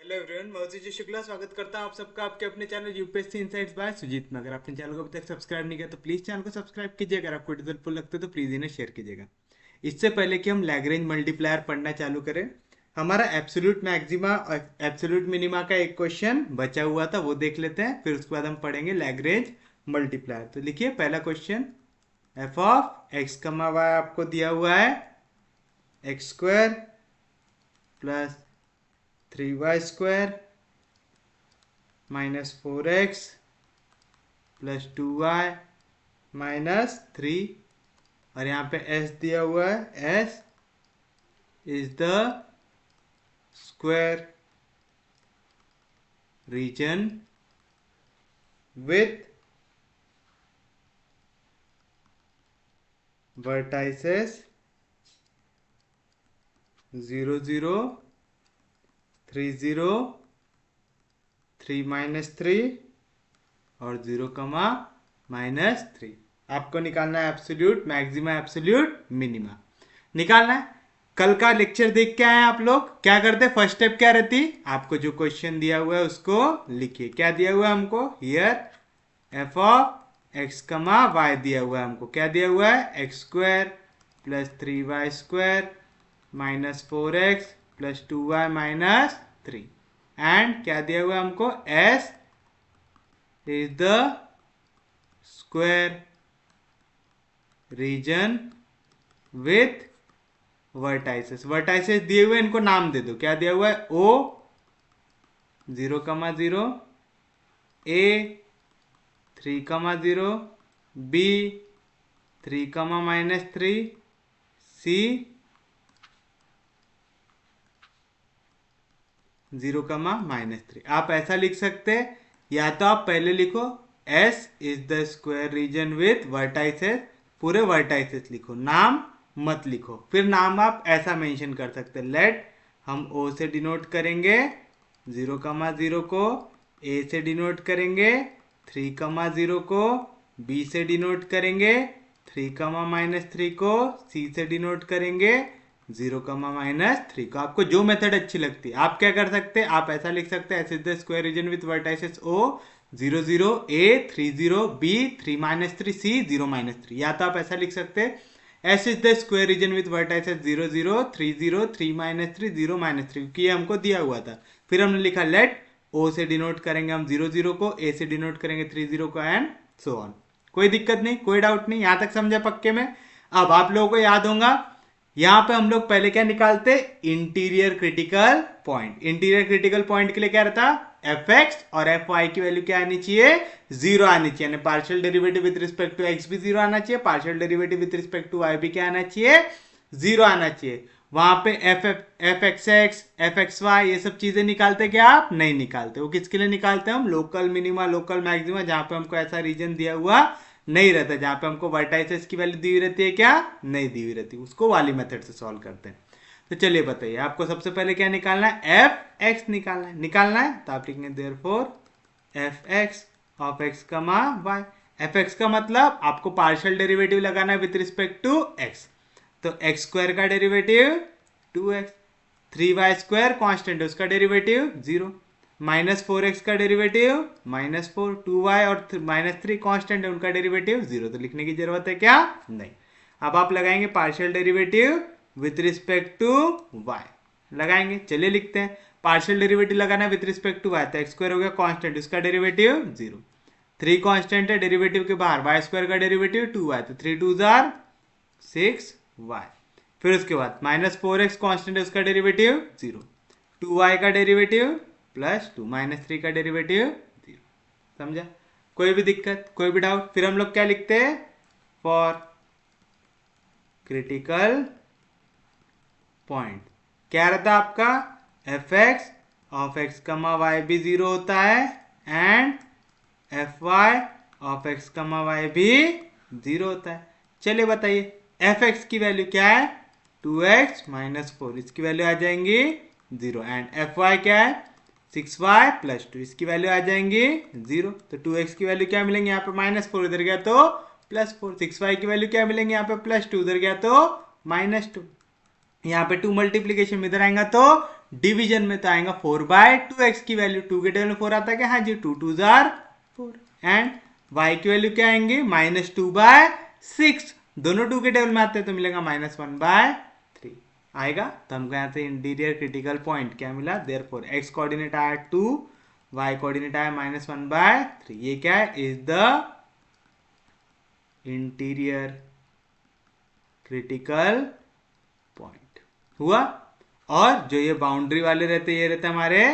Hello everyone, मैं सुजीत शुक्ला स्वागत करता हूं आप सबका आपके अपने channel UPSC insights by Sujeet में। अगर आपने चैनल को अभी तक सब्सक्राइब नहीं किया तो प्लीज़ चैनल को सब्सक्राइब कीजिए। अगर आपको हेल्पफुल लगता है तो प्लीज़ इन्हें शेयर कीजिएगा। इससे पहले कि हम लैग्रेंज मल्टीप्लायर पढ़ना चालू करें, हमारा एब्सोल्यूट मैक्सिमा और एब्सोल्यूट मिनिमा का एक क्वेश्चन बचा हुआ था, वो देख लेते हैं। फिर उसके बाद हम पढ़ेंगे लैग्रेंज मल्टीप्लायर। तो लिखिए पहला question, f of x comma y आपको दिया हुआ है x square plus 3y² minus 4x plus 2y minus 3। और यहाँ पे s दिया हुआ है, s is the square region with vertices 0 0 3 0 3 minus 3 और 0 कमा माइनस 3। आपको निकालना है एब्सोल्यूट मैक्सिमा एब्सोल्यूट मिनिमा निकालना है। कल का लेक्चर देख के आए आप लोग, क्या करते फर्स्ट स्टेप क्या रहती, आपको जो क्वेश्चन दिया हुआ है उसको लिखिए। क्या दिया हुआ है हमको, here F of x comma Y दिया हुआ है हमको। क्या दिया हुआ है, x square plus 3y² minus 4x plus 2y minus 3। And क्या दिया हुआ है हमको, s is the square region with vertices। vertices दिए हुए, इनको नाम दे दो। क्या दिया हुआ है, o 0,0, a 3,0, b 3,-3, c 0,-3। आप ऐसा लिख सकते हैं, या तो आप पहले लिखो S is the square region with vertices, पूरे वर्टाइसेस लिखो, नाम मत लिखो। फिर नाम आप ऐसा मेंशन कर सकते हैं, लेट हम O से डिनोट करेंगे 0,0 को, A से डिनोट करेंगे 3,0 को, B से डिनोट करेंगे 3,-3 को, C से डिनोट करेंगे 0,-3 को। आपको जो मेथड अच्छी लगती है आप क्या कर सकते हैं, आप ऐसा लिख सकते हैं, s is the square region with vertices O 0 0 A 3 0 B 3-3 C 0-3। या तो आप ऐसा लिख सकते हैं, s is the square region with vertices 0 0 3 0 3-3 0-3, क्योंकि ये हमको दिया हुआ था। फिर हमने लिखा लेट O से डिनोट करेंगे हम 0 0 को, A से डिनोट करेंगे 3 0 को, एंड सो ऑन। कोई दिक्कत नहीं, कोई डाउट नहीं, यहां तक समझा पक्के में। अब आप लोगों को याद होगा, यहां पे हम लोग पहले क्या निकालते, interior critical point. Interior critical point के लिए क्या रहता, एफ एक्स और एफ वाई की वैल्यू क्या आनी चाहिए, 0 आनी चाहिए। Partial derivative with respect to x भी 0 आना चाहिए, partial derivative with respect to y भी क्या आना चाहिए, 0 आना चाहिए। वहां पे f x x f x y ये सब चीजें निकालते, क्या आप नहीं निकालते। वो किसके लिए निकालते हैं हम, लोकल मिनिमा लोकल मैक्सिमा, जहां पे हमको ऐसा रीजन दिया हुआ नहीं रहता, जहां पे हमको वर्टाइसेस की वैल्यू दी हुई रहती है, क्या नहीं दी हुई रहती, उसको वाली मेथड से सॉल्व करते हैं। तो चलिए बताइए, आपको सबसे पहले क्या निकालना है, एफ एक्स निकालना है। तो आप लिखेंगे therefore F x of x comma Y. F x का मतलब आपको पार्शियल डेरिवेटिव लगाना है विथ रिस्पेक्ट टू एक्स। तो एक्स स्क्वायर का डेरिवेटिव 2x, 3y² कांस्टेंट है उसका डेरिवेटिव 0, -4x का डेरिवेटिव -4, 2y और -3 कांस्टेंट है उनका डेरिवेटिव 0। तो लिखने की जरूरत है क्या, नहीं। अब आप लगाएंगे partial derivative with respect to y, लगाएंगे। चलिए लिखते हैं, पार्शियल डेरिवेटिव लगाना है विथ रिस्पेक्ट टू y, तो x स्क्वायर हो गया कांस्टेंट, उसका डेरिवेटिव 0, 3 कांस्टेंट है डेरिवेटिव के बाहर, y² का डेरिवेटिव 2y, तो 3 2 6y। फिर उसके बाद -4x कांस्टेंट है उसका डेरिवेटिव 0, 2y का डेरिवेटिव +2 -3 का डेरिवेटिव 0। समझा, कोई भी दिक्कत, कोई भी डाउट। फिर हम लोग क्या लिखते हैं, फॉर क्रिटिकल पॉइंट क्या रहता आपका, f x of x comma y भी 0 होता है, and F Y of x comma y भी 0 होता है। चलिए बताइए, एफ एक्स की वैल्यू क्या है, 2x - 4, इसकी वैल्यू आ जाएंगी 0, एंड एफ वाई क्या है 6y + 2, इसकी वैल्यू आ जाएंगी 0। तो 2x की वैल्यू क्या मिलेंगे, यहाँ पे -4 इधर गया तो +4, 6y की वैल्यू क्या मिलेंगे, यहाँ पे +2 उधर गया तो -2, यहाँ पे 2 मल्टीप्लीकेशन में इधर आएगा तो डिवीजन में तो आएगा 4/2x की वैल्यू, 2 के टेबल में 4 आता है क्या, हाँ जी, 2 2 जार 4, एंड y की वैल्यू क्या आएंगे -2/6, दोनों 2 के टेबल में आते हैं तो मिलेगा -1/3 आएगा। तो हमको यहाँ से इंटीरियर क्रिटिकल पॉइंट क्या मिला, देयरफॉर x कोऑर्डिनेट आया 2, y कोऑर्डिनेट आया -1/3, ये क्या है, is the interior critical point हुआ। और जो ये बाउंड्री वाले रहते ये रहते हमारे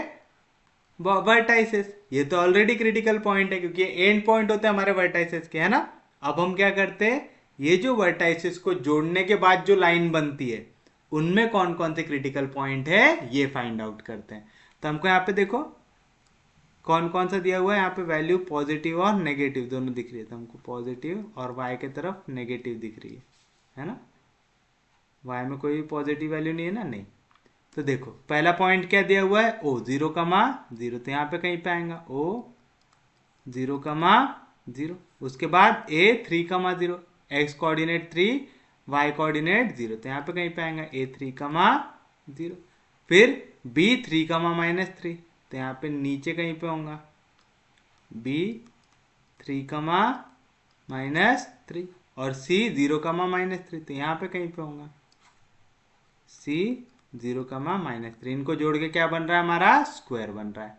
वर्टाइसेस, ये तो ऑलरेडी क्रिटिकल पॉइंट है क्योंकि एंड पॉइंट होते हैं हमारे वर्टाइसेस के, है ना। अब हम क्या करते हैं, ये जो वर्टाइसेस को जोड़ने के बाद जो लाइन बनती है उनमें कौन कौन से क्रिटिकल पॉइंट है ये फाइंड आउट करते हैं। तो हमको यहाँ पे देखो कौन कौन सा दिया हुआ है, यहाँ पे वैल्यू पॉजिटिव और नेगेटिव दोनों दिख रही है, तो हमको पॉजिटिव और y के तरफ नेगेटिव दिख रही है ना। y में कोई पॉजिटिव वैल्यू नहीं है ना, नहीं। तो देखो पहला पॉइंट क्या दिया हुआ है, o 0,0, तो यहाँ पे कहीं पे आएगा o 0,0, उसके बाद a 3,0, x coordinate 3, y coordinate 0, तो यहाँ पे कहीं पे आएगा a 3,0, फिर b 3,-3, तो यहाँ पे नीचे कहीं पे होगा b 3,-3 और c 0,-3, तो यहाँ पे कहीं पे होगा c 0,-3, इनको जोड़ के क्या बन रहा है हमारा स्क्वायर बन रहा है।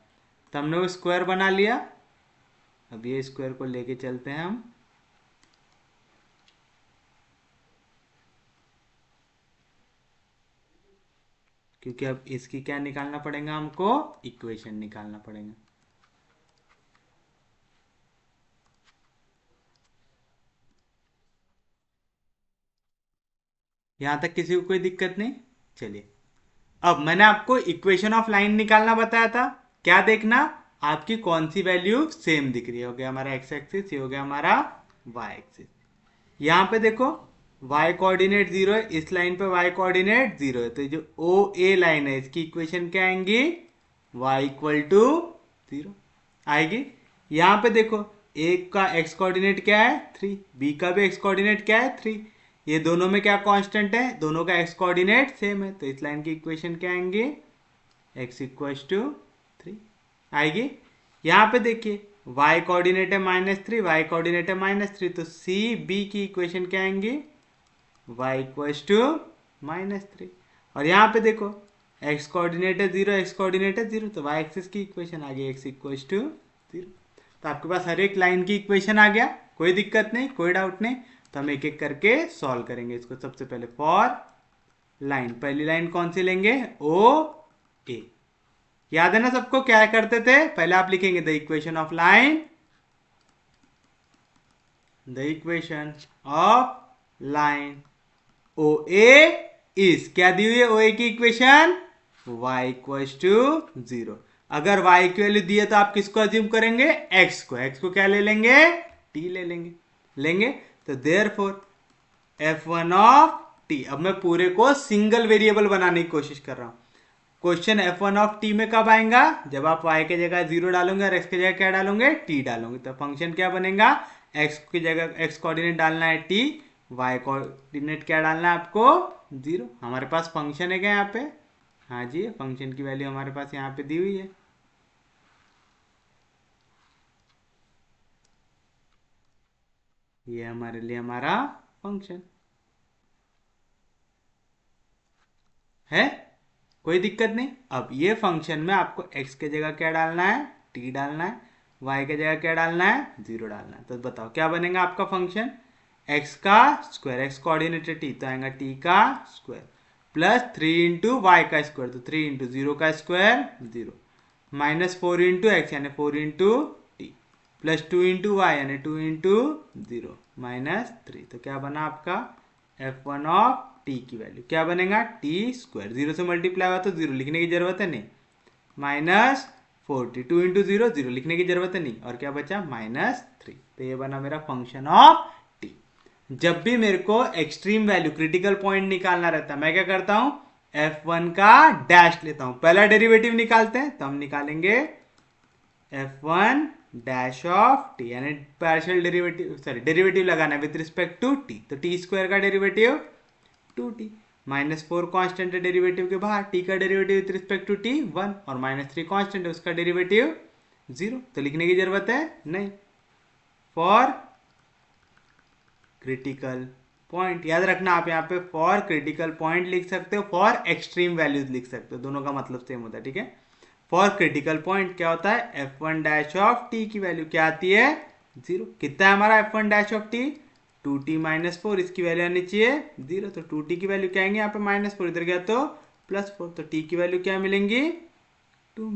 तो हमने वो स्क्वायर बना लिया। अब ये स्क्वायर को लेके चलते हैं हम, क्योंकि अब इसकी क्या निकालना पड़ेगा, हमको इक्वेशन निकालना पड़ेगा। यहां तक किसी को कोई दिक्कत नहीं, चलिए। अब मैंने आपको इक्वेशन ऑफ लाइन निकालना बताया था, क्या देखना आपकी कौन सी वैल्यू सेम दिख रही है, हो गया हमारा एक्स एक्सिस, ये हो गया हमारा वाई एक्सिस। यहां पे देखो y कोऑर्डिनेट 0 है, इस लाइन पे y कोऑर्डिनेट 0 है, तो जो ओ ए लाइन है इसकी इक्वेशन क्या आएंगी, y इक्वल टू 0 आएगी। यहां पे देखो एक का x कोऑर्डिनेट क्या है 3, b का भी x कोऑर्डिनेट क्या है 3, ये दोनों में क्या कांस्टेंट है, दोनों का x कोऑर्डिनेट सेम है, तो इस लाइन की इक्वेशन क्या आएंगी, x इक्वल टू 3 आएगी। यहां पे देखिए y कोऑर्डिनेट है -3, y कोऑर्डिनेट है -3, तो c b की इक्वेशन क्या आएंगी, y इक्वल्स टू -3, और यहाँ पे देखो x कोऑर्डिनेट है 0, x कोऑर्डिनेट है 0, तो y एक्सिस की इक्वेशन आ गई x इक्वल्स टू 0। तो आपके पास हर एक लाइन की इक्वेशन आ गया, कोई दिक्कत नहीं, कोई डाउट नहीं। तो हम एक एक करके सॉल्व करेंगे इसको। सबसे पहले फॉर लाइन, पहली लाइन कौन सी लेंगे, ओ ए, याद है ना सबको क्या करते थे, पहले आप लिखेंगे the equation of line, the equation of line O A is, क्या दी हुई है ओ ए की इक्वेशन, y इक्वल्स टू 0। अगर y की वैल्यू दी है तो आप किसको अज्यूम करेंगे, x को, x को क्या ले लेंगे, t ले लेंगे। तो देयरफॉर f1 ऑफ t, अब मैं पूरे को सिंगल वेरिएबल बनाने की कोशिश कर रहा हूं। क्वेश्चन f1 ऑफ t में कब आएगा, जब आप y के जगह 0 डालोगे और x की जगह क्या डालोगे, t डालोगे, तो फंक्शन क्या बनेगा, x की जगह x कोऑर्डिनेट डालना है t, y कोऑर्डिनेट क्या डालना है आपको 0। हमारे पास फंक्शन है क्या यहाँ पे, हाँ जी फंक्शन की वैल्यू हमारे पास यहाँ पे दी हुई है। ये हमारे लिए हमारा फंक्शन है, कोई दिक्कत नहीं। अब ये फंक्शन में आपको x के जगह क्या डालना है, t डालना है, y के जगह क्या डालना है 0 डालना है। तो बताओ क्या बनेगा आपका फंक्शन, x का स्क्वायर, x कोऑर्डिनेट t तो आएगा t का स्क्वायर, प्लस 3 इंटू वाई का स्क्वायर, तो 3 इंटू 0 का स्क्वायर 0, माइनस 4 इंटू एक्स यानी 4 into t, plus 2 into y यानी 2 इंटू 0 माइनस 3। तो क्या बना आपका f1 ऑफ t की वैल्यू क्या बनेगा, टी स्क्वायर, 0 से मल्टीप्लाई हुआ तो 0 लिखने की जरूरत है नहीं, माइनस 40, 2 इंटू 0 0 लिखने की जरूरत है नहीं, और क्या बचा -3। तो ये बना मेरा फंक्शन ऑफ t। जब भी मेरे को एक्सट्रीम वैल्यू क्रिटिकल पॉइंट निकालना रहता है मैं क्या करता हूं, f1 का डैश लेता हूं, पहला डेरिवेटिव निकालते हैं, तो हम निकालेंगे f1 डैश ऑफ t, यानी पार्शियल डेरिवेटिव, सॉरी डेरिवेटिव लगाना है विद रिस्पेक्ट टू t, तो t स्क्वायर का डेरिवेटिव 2t -4 कांस्टेंट है डेरिवेटिव के बाहर, t का derivative with respect to t 1 और -3 कांस्टेंट है उसका डेरिवेटिव 0, तो लिखने की जरूरत है नहीं। फॉर क्रिटिकल पॉइंट, याद रखना आप यहाँ पे फॉर क्रिटिकल पॉइंट लिख सकते हो, फॉर एक्सट्रीम वैल्यूज लिख सकते हो, दोनों का मतलब सेम होता है, ठीक है। फॉर क्रिटिकल पॉइंट क्या होता है, f1 डैश ऑफ t की वैल्यू क्या आती है 0। कितना है हमारा f1 dash of t 2t -4, इसकी वैल्यू आनी चाहिए 0, तो 2t की वैल्यू क्या आएंगे यहाँ पे -4, इधर गया तो +4, तो t की वैल्यू क्या मिलेंगी 2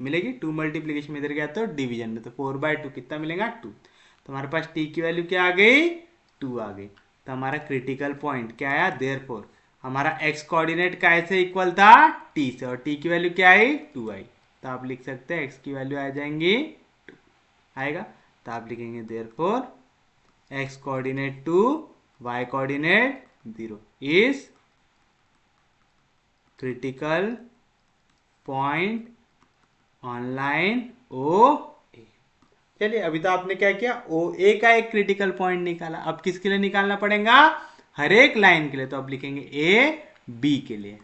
मिलेगी 2 मल्टीप्लीकेशन में इधर गया तो डिवीजन में, तो 4/2 कितना मिलेगा 2, तो हमारे पास t की वैल्यू क्या आ गई 2 आ गई। तो हमारा क्रिटिकल पॉइंट क्या आया, देयरफॉर हमारा x कोऑर्डिनेट कैसे इक्वल था t से, और t की वैल्यू क्या आई 2 आई, तो आप लिख सकते हैं x की वैल्यू आ जाएंगी 2 आएगा, तो आप लिखेंगे therefore x coordinate 2 y coordinate 0 is critical point on line O A. चलिए अभी तो आपने क्या किया, ओ ए का एक क्रिटिकल पॉइंट निकाला, अब किसके लिए निकालना पड़ेगा, हर एक लाइन के लिए, तो अब लिखेंगे ए बी के लिए।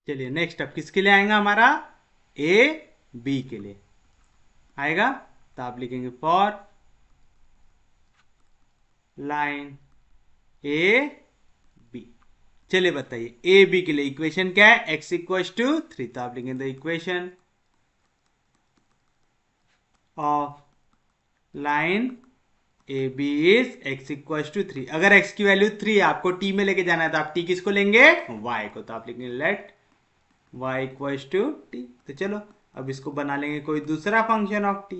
चलिए नेक्स्ट अब किसके लिए आएगा हमारा, ए बी के लिए आएगा, तो आप लिखेंगे फॉर लाइन ए बी। चलिए बताइए ए बी के लिए इक्वेशन क्या है, x इक्वल्स टू 3, तो आप लिखेंगे the equation of line A B is x equals to 3। अगर x की वैल्यू 3 आपको t में लेके जाना है तो आप t किसको लेंगे, y को, तो आप लिखेंगे let y equals to t। तो चलो अब इसको बना लेंगे कोई दूसरा फंक्शन ऑफ t।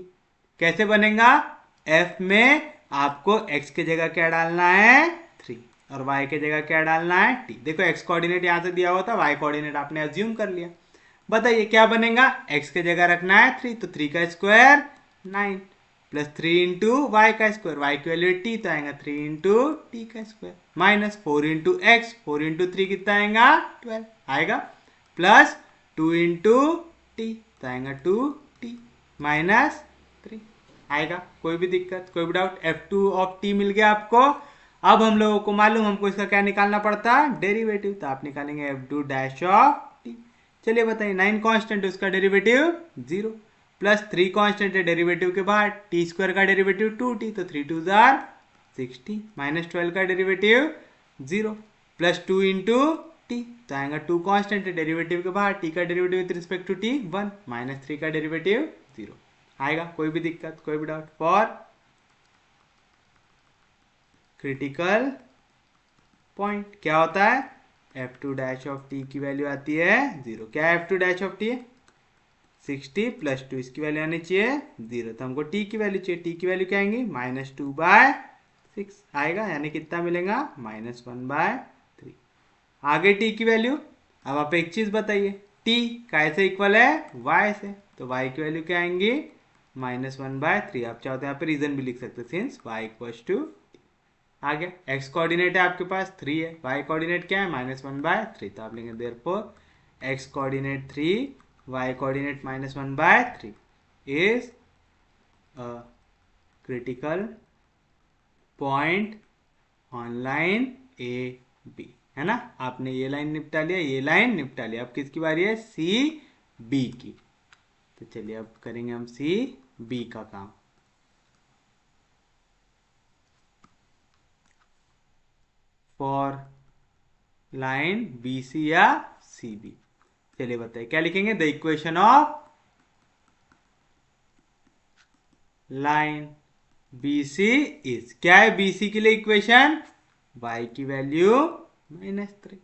कैसे बनेगा, f में आपको x के जगह क्या डालना है 3 और y के जगह क्या डालना है t। देखो x कोऑर्डिनेट यहां से दिया हुआ था, y कोऑर्डिनेट आपने अज्यूम कर लिया। बताइए क्या बनेगा, x के जगह रखना है 3, तो 3 का स्क्वायर 9 प्लस 3 इंटू वाई का स्क्वायर, वाई की वैल्यू t, तो आएगा 3 इंटू टी का square minus 4 into x, 4 into 3 कितना आएगा 12 आएगा, प्लस 2 इंटू टी, तो आएगा 2t माइनस 3 आएगा। कोई भी दिक्कत, कोई भी डाउट, f2 ऑफ t मिल गया आपको। अब हम लोगों को मालूम हमको इसका क्या निकालना पड़ता है, डेरिवेटिव, तो आप निकालेंगे f2 डैश ऑफ t। चलिए बताइए 9 कांस्टेंट है उसका डेरिवेटिव 0, प्लस 3 कांस्टेंट है डेरिवेटिव के बाद, टी स्क्वायर का डेरिवेटिव 2t, तो 3 2 जार 60, माइनस 12 का डेरिवेटिव 0 प्लस 2 इंटू टी, तो आएगा 2 कांस्टेंट है डेरिवेटिव के बाद, टी का derivative with respect to t 1, minus 3 का डेरिवेटिव 0 आएगा। कोई भी दिक्कत, कोई भी डाउट, फॉर क्रिटिकल पॉइंट क्या होता है, f2 डैश ऑफ t की वैल्यू आती है 0। क्या है f2 डैश ऑफ t है 60 प्लस 2, इसकी वैल्यू आनी चाहिए 0, तो हमको t की वैल्यू चाहिए, t की वैल्यू क्या आएंगी -2/6 आएगा, यानी कितना मिलेगा -1/3 आ गई t की वैल्यू। अब आप एक चीज बताइए t कैसे इक्वल है y से, तो y की वैल्यू क्या आएंगी -1/3। आप चाहो तो यहाँ पे रीजन भी लिख सकते सिंस y इक्वल्स टू आ गया। x कोऑर्डिनेट है आपके पास 3 है, y कोऑर्डिनेट क्या है -1/3, तो आप लेंगे therefore x coordinate 3 y coordinate -1/3 is a critical point on line A B, है ना। आपने ये लाइन निपटा लिया, ये लाइन निपटा लिया, अब किसकी बारी है सी बी की। तो चलिए अब करेंगे हम सी बी का काम। फॉर लाइन बी सी या सी बी, चलिए बताइए क्या लिखेंगे, the equation of line B C is, क्या है बी सी के लिए इक्वेशन, y की वैल्यू -3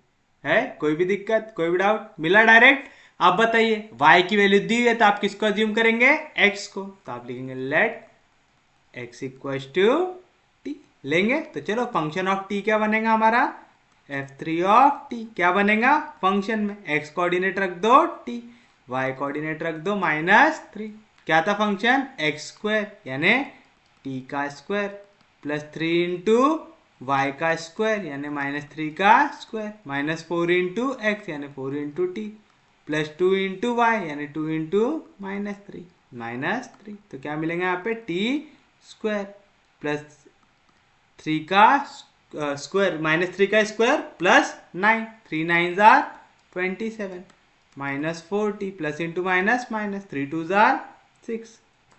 है। कोई भी दिक्कत, कोई भी डाउट, मिला डायरेक्ट। आप बताइए y की वैल्यू दी है तो आप किसको अज्यूम करेंगे x को, तो आप लिखेंगे let x equals to t लेंगे। तो चलो फंक्शन ऑफ t क्या बनेगा हमारा f3 ऑफ t, क्या बनेगा फंक्शन में x कोऑर्डिनेट रख दो t, y कोऑर्डिनेट रख दो -3, क्या था फंक्शन x स्क्वायर यानी टी का स्क्वायर प्लस 3 इंटू वाई का स्क्वायर यानी -3 का स्क्वायर माइनस 4 इंटू एक्स यानी 4 into t plus 2 into y यानी 2 इंटू -3 तो क्या मिलेंगे यहाँ पे टी स्क्वायर प्लस 3 का स्क्वायर -3 का square plus 9 3 9 jar 27 minus 40 plus into minus minus 3 2 jar 6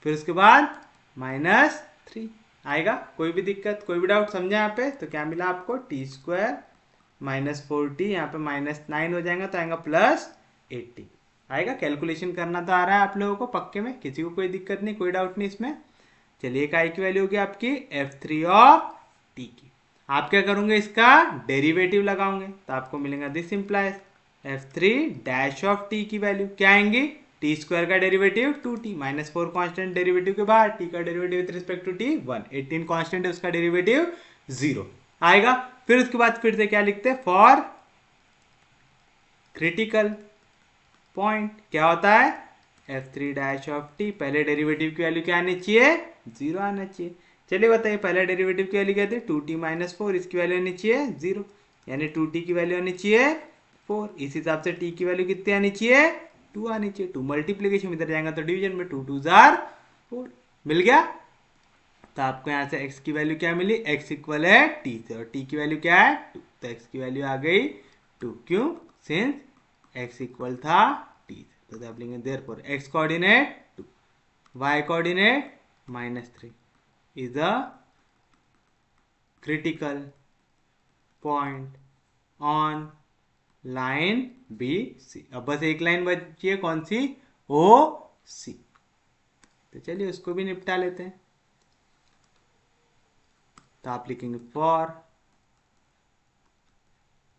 फिर उसके बाद -3 आएगा। कोई भी दिक्कत कोई भी डाउट समझे यहाँ पे? तो क्या मिला आपको टी स्क्वायर -40 यहाँ पे -9 हो जाएगा तो आएगा +80 आएगा। कैलकुलेशन करना तो आ रहा है आप लोगों को पक्के में, किसी को कोई दिक्कत नहीं कोई डाउट नहीं इसमें। चलिए एक आई की वैल्यू होगी आपकी f3 ऑफ टी की। आप क्या करोगे इसका डेरिवेटिव लगाओगे तो आपको मिलेगा this implies f3 dash of t की वैल्यू क्या आएंगी टी स्क्वायर का डेरिवेटिव 2t -4 कांस्टेंट डेरिवेटिव के बाद टी का derivative with respect to t 1 18 constant है उसका डेरिवेटिव 0 आएगा। फिर उसके बाद फिर से क्या लिखते हैं फॉर क्रिटिकल पॉइंट क्या होता है f3 डैश ऑफ टी पहले डेरिवेटिव की वैल्यू क्या आनी चाहिए 0 आना चाहिए। चलिए बताइए पहले डेरिवेटिव की वैल्यू क्या थी 2t -4 इसकी वैल्यू आनी चाहिए 0 यानी 2t की वैल्यू आनी चाहिए 4 इस हिसाब से t की वैल्यू कितनी आनी चाहिए 2 आनी चाहिए। 2 मल्टीप्लीकेशन इधर जाएगा तो डिवीजन में 2 2 जार 4 मिल गया। तो आपको यहाँ से x की वैल्यू क्या मिली x इक्वल है t से और t की वैल्यू क्या है 2 तो x की वैल्यू आ गई 2 क्यों सिंस x इक्वल था t से तो आप लिखेंगे therefore x coordinate 2 y coordinate -3 is a critical point on line BC। अब बस एक लाइन बची है कौन सी OC तो चलिए उसको भी निपटा लेते हैं। तो आप लिखेंगे फॉर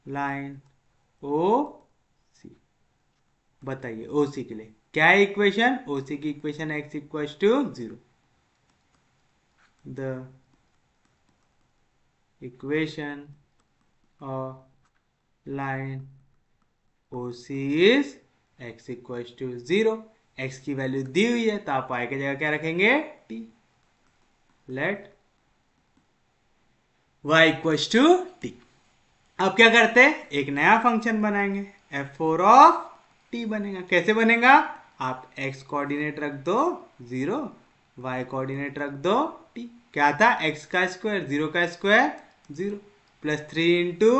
लाइन OC बताइए OC के लिए क्या है इक्वेशन OC की equation x equal to 0 the equation of line OC is x equals to 0 x की वैल्यू दी हुई है तो आप y की जगह क्या रखेंगे t let y equals to t। अब क्या करते हैं एक नया फंक्शन बनाएंगे f4 ऑफ t बनेगा। कैसे बनेगा आप x कोऑर्डिनेट रख दो 0 y कोऑर्डिनेट रख दो t क्या था x का स्क्वायर 0 का square 0 plus 3 into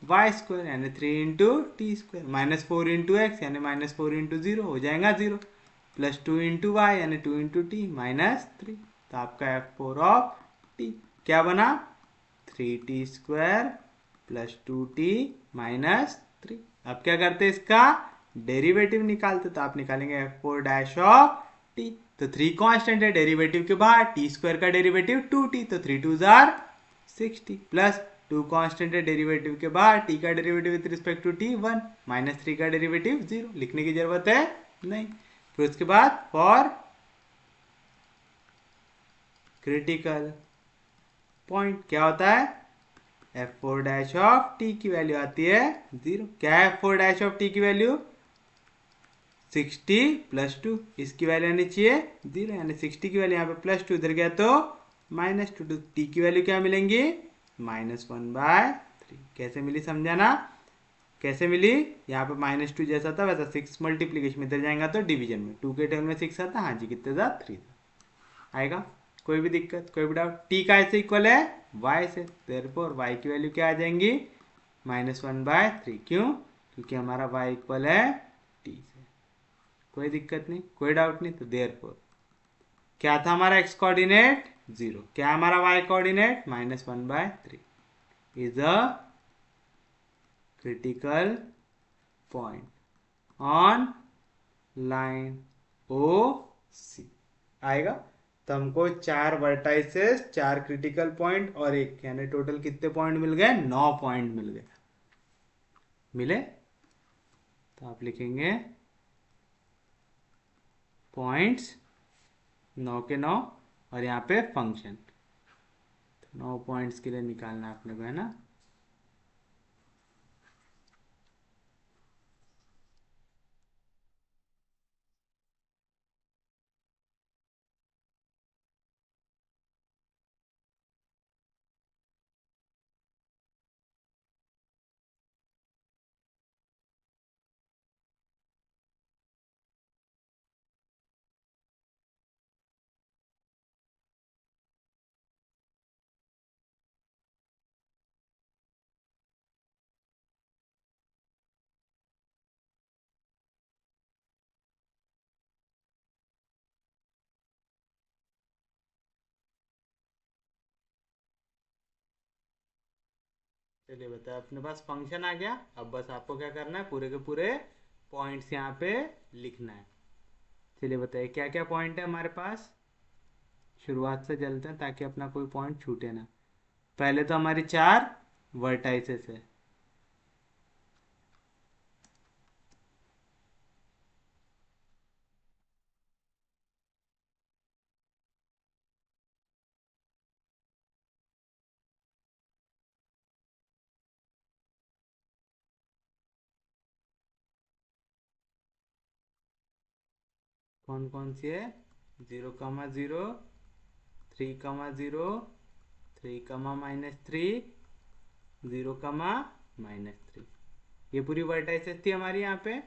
y square यानी 3 into t square -4 into x यानी -4 इंटू 0 हो जाएगा 0 प्लस 2 इंटू वाई यानी 2 इंटू टी -3 तो आपका f4 ऑफ टी क्या बना 3t स्क्वायर प्लस 2t -3। अब क्या करते इसका डेरिवेटिव निकालते तो आप निकालेंगे f4 डैश ऑफ t तो 3 कांस्टेंट है डेरिवेटिव के बाद t स्क्वायर का डेरिवेटिव 2t तो 3 2 जार 60 प्लस 2 कांस्टेंट है डेरिवेटिव के बाद t का derivative with respect to t 1 -3 का डेरिवेटिव 0 लिखने की जरूरत है नहीं। फिर उसके बाद फॉर क्रिटिकल पॉइंट क्या होता है f4 डैश ऑफ t की वैल्यू आती है 0 क्या है f4 डैश ऑफ t की वैल्यू 60 प्लस 2 इसकी वैल्यू आनी चाहिए 0 यानी 60 की वैल्यू यहाँ पे प्लस 2 इधर गया तो -2 तो t की वैल्यू क्या मिलेंगी -1/3 कैसे मिली समझाना कैसे मिली यहाँ पे -2 जैसा था वैसा 6 मल्टीप्लीकेशन में इधर जाएगा तो डिवीजन में 2 के टर्म में 6 आता हाँ जी कितने था 3 आएगा। कोई भी दिक्कत कोई भी डाउट t का ऐसे इक्वल है y से देयरफॉर y की वैल्यू क्या आ जाएंगी -1/3 क्यों क्योंकि हमारा y इक्वल है t से। कोई दिक्कत नहीं कोई डाउट नहीं तो देयरफॉर क्या था हमारा x कोऑर्डिनेट 0 क्या हमारा y coordinate -1/3 is a critical point on line OC आएगा। तो हमको 4 वर्टाइसेस 4 क्रिटिकल पॉइंट और एक यानी टोटल कितने पॉइंट मिल गए 9 पॉइंट मिल गए मिले। तो आप लिखेंगे पॉइंट्स 9 के 9 और यहाँ पे फंक्शन 9 पॉइंट्स के लिए निकालना आपने को है ना। चलिए बताए, अपने पास फंक्शन आ गया। अब बस आपको क्या करना है, पूरे के पूरे पॉइंट्स यहाँ पे लिखना है। चलिए बताइए क्या क्या पॉइंट है हमारे पास। शुरुआत से चलते हैं ताकि अपना कोई पॉइंट छूटे ना। पहले तो हमारी 4 वर्टाइसेस है। कौन कौन सी है? 0,0, 3,0, 3,-3, 0,-3। ये पूरी वर्टाइसेस थी हमारी यहाँ पे।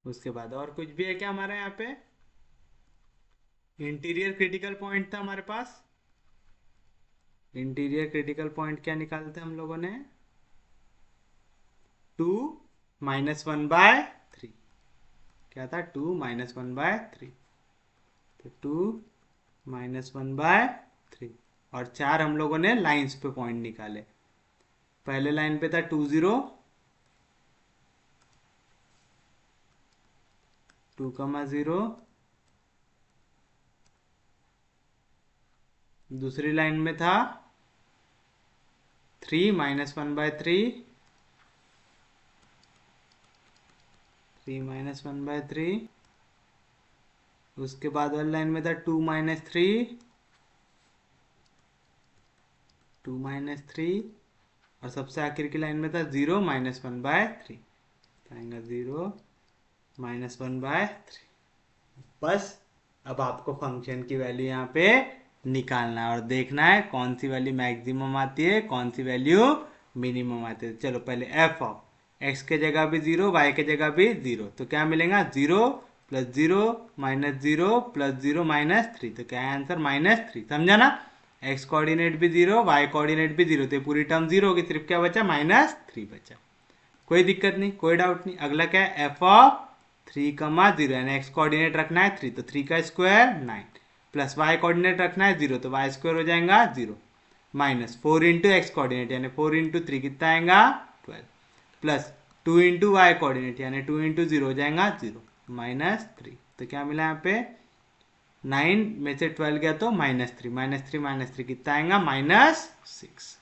उसके बाद और कुछ भी है क्या हमारे यहाँ पे? इंटीरियर क्रिटिकल पॉइंट था हमारे पास। इंटीरियर क्रिटिकल पॉइंट क्या निकालते हम लोगों ने? 2 -1/3। क्या था? 2 -1/3। तो 2 -1/3। और 4 हम लोगों ने लाइंस पे पॉइंट निकाले। पहले लाइन पे था 2 0, 2,0। दूसरी लाइन में था 3 -1/3, 3 -1/3। उसके बाद वाली लाइन में था 2 -3, 2 -3। और सबसे आखिर की लाइन में था 0 -1/3। आएगा 0 -1/3। बस अब आपको फंक्शन की वैल्यू यहाँ पे निकालना है और देखना है कौन सी वैल्यू मैक्सिमम आती है, कौन सी वैल्यू मिनिमम आती है। चलो पहले एफ ऑफ एक्स के जगह भी 0, वाई के जगह भी 0, तो क्या मिलेगा? 0 + 0 - 0 + 0 -3। तो क्या है आंसर? -3। समझा ना? एक्स कोऑर्डिनेट भी 0, वाई कोऑर्डिनेट भी 0, तो पूरी टर्म 0 होगी, सिर्फ क्या बचा? -3 बचा। कोई दिक्कत नहीं, कोई डाउट नहीं। अगला क्या है? एफ ऑफ 3,0, यानी एक्स कोऑर्डिनेट रखना है 3, तो 3 का स्क्वायर 9, प्लस वाई कोऑर्डिनेट रखना है 0, तो वाई स्क्वायर हो जाएगा 0, माइनस 4 इंटू एक्स कोऑर्डिनेट यानी 4 इंटू 3 कितना आएगा? 12, प्लस 2 इंटू वाई कोऑर्डिनेट यानी 2 इंटू 0 हो जाएगा 0, -3। तो क्या मिला यहाँ पे? 9 में से 12 गया तो -3, -3 कितना आएगा? -6।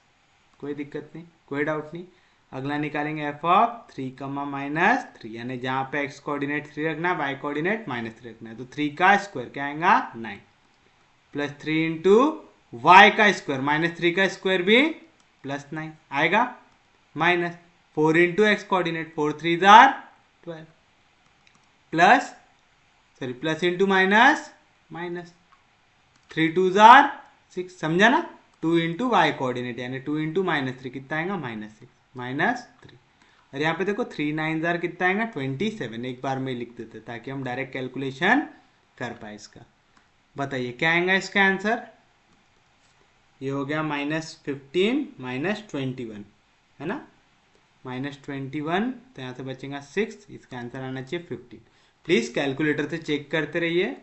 कोई दिक्कत नहीं, कोई डाउट नहीं। अगला निकालेंगे एफ ऑफ 3, -3, यानी जहां पे एक्स कोऑर्डिनेट 3 रखना है, वाई कोऑर्डिनेट -3 रखना है, तो 3 का स्क्वायर क्या आएगा? 9, प्लस 3 इंटू वाई का स्क्वायर, -3 का स्क्वायर भी +9 आएगा, minus 4 into x coordinate, 4 3 12, plus sorry plus into minus minus 3 2 6। समझा ना? 2 इंटू वाई कोऑर्डिनेट यानी 2 इंटू -3 कितना आएगा? -6, -3। और यहाँ पे देखो 3 9 जार कितना आएगा? 27। एक बार में लिख देते ताकि हम डायरेक्ट कैलकुलेशन कर पाए इसका। बताइए क्या आएगा इसका आंसर? ये हो गया -15 -21, है ना? -21, तो यहाँ से बचेगा 6, इसका आंसर आना चाहिए 15। प्लीज कैलकुलेटर से चेक करते रहिए।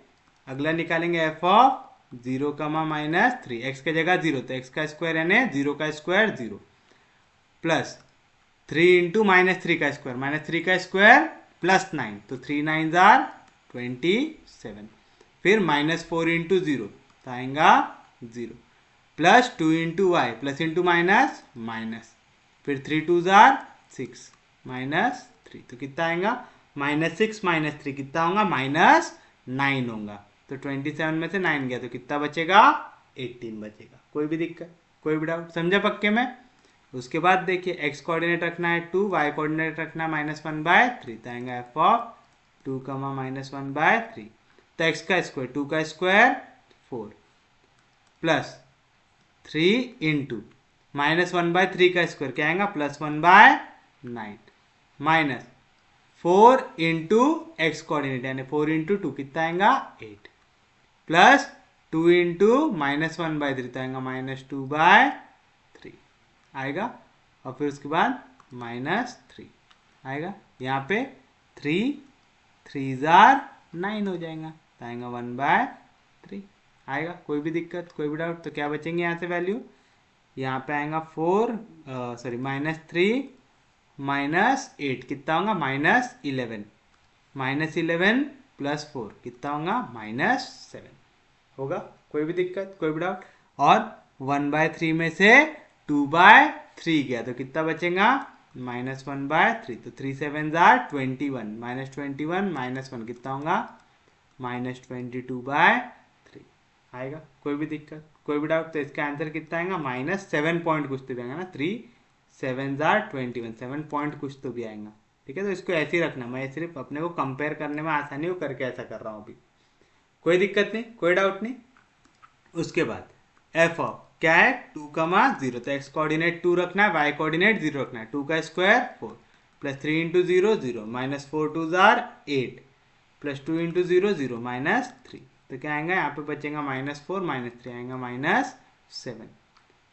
अगला निकालेंगे एफ ऑफ 0, -3, एक्स के जगह 0, तो एक्स का स्क्वायर यानी 0 का स्क्वायर 0, प्लस 3 इंटू -3 का स्क्वायर, -3 का स्क्वायर +9, तो 3 9 जार 27, फिर -4 इंटू 0 तो आएगा 0, plus 2 into y, plus into minus minus, फिर 3 2 जार 6, -3, तो कितना आएगा? -6 -3 कितना होगा? -9 होगा। तो 27 में से 9 गया तो कितना बचेगा? 18 बचेगा। कोई भी दिक्कत, कोई भी डाउट? समझा पक्के में? उसके बाद देखिए एक्स कोऑर्डिनेट रखना है 2, वाई कोऑर्डिनेट रखना है -1/3, तो आएगा एफ ऑफ 2, -1/3। तो एक्स का स्क्वायर 2 का स्क्वायर 4, प्लस 3 इंटू -1/3 का स्क्वायर क्या आएगा? +1/9, माइनस 4 इंटू एक्स कोऑर्डिनेट यानी 4 इंटू 2 कितना आएगा? 8, प्लस 2 इंटू -1/3 तो आएगा -2/3 आएगा, और फिर उसके बाद -3 आएगा। यहाँ पे 3 3 जार 9 हो जाएगा, तो आएगा 1/3। आएगा? कोई भी दिक्कत, कोई भी डाउट? तो क्या बचेंगे यहाँ से वैल्यू? यहाँ पे आएगा 4 सॉरी -3 -8 कितना होगा? -11 -11 +4 कितना होगा? -7 होगा? कोई भी दिक्कत, कोई भी डाउट? और 1/3 में से 2/3 गया तो कितना बचेगा? -1/3। तो 3 7 21 -21 -1 कितना होगा? -22/3 आएगा? कोई भी दिक्कत, कोई भी डाउट? तो इसका आंसर कितना आएगा? -7 पॉइंट कुछ तो भी आएगा ना, 3 7 21 7 पॉइंट कुछ तो भी आएगा। ठीक है, तो इसको ऐसे ही रखना, मैं सिर्फ अपने को कंपेयर करने में आसानी हो करके ऐसा कर रहा हूँ अभी। कोई दिक्कत नहीं, कोई डाउट नहीं? उसके बाद एफ ऑफ क्या है? 2,0, तो एक्स कोऑर्डिनेट 2 रखना है, वाई कोऑर्डिनेट 0 रखना है। 2 का square 4 plus 3 into 0 0 -4 2 8 plus 2 into 0 0 -3। तो क्या आएगा यहाँ पे? बचेगा -4 -3 आएगा -7।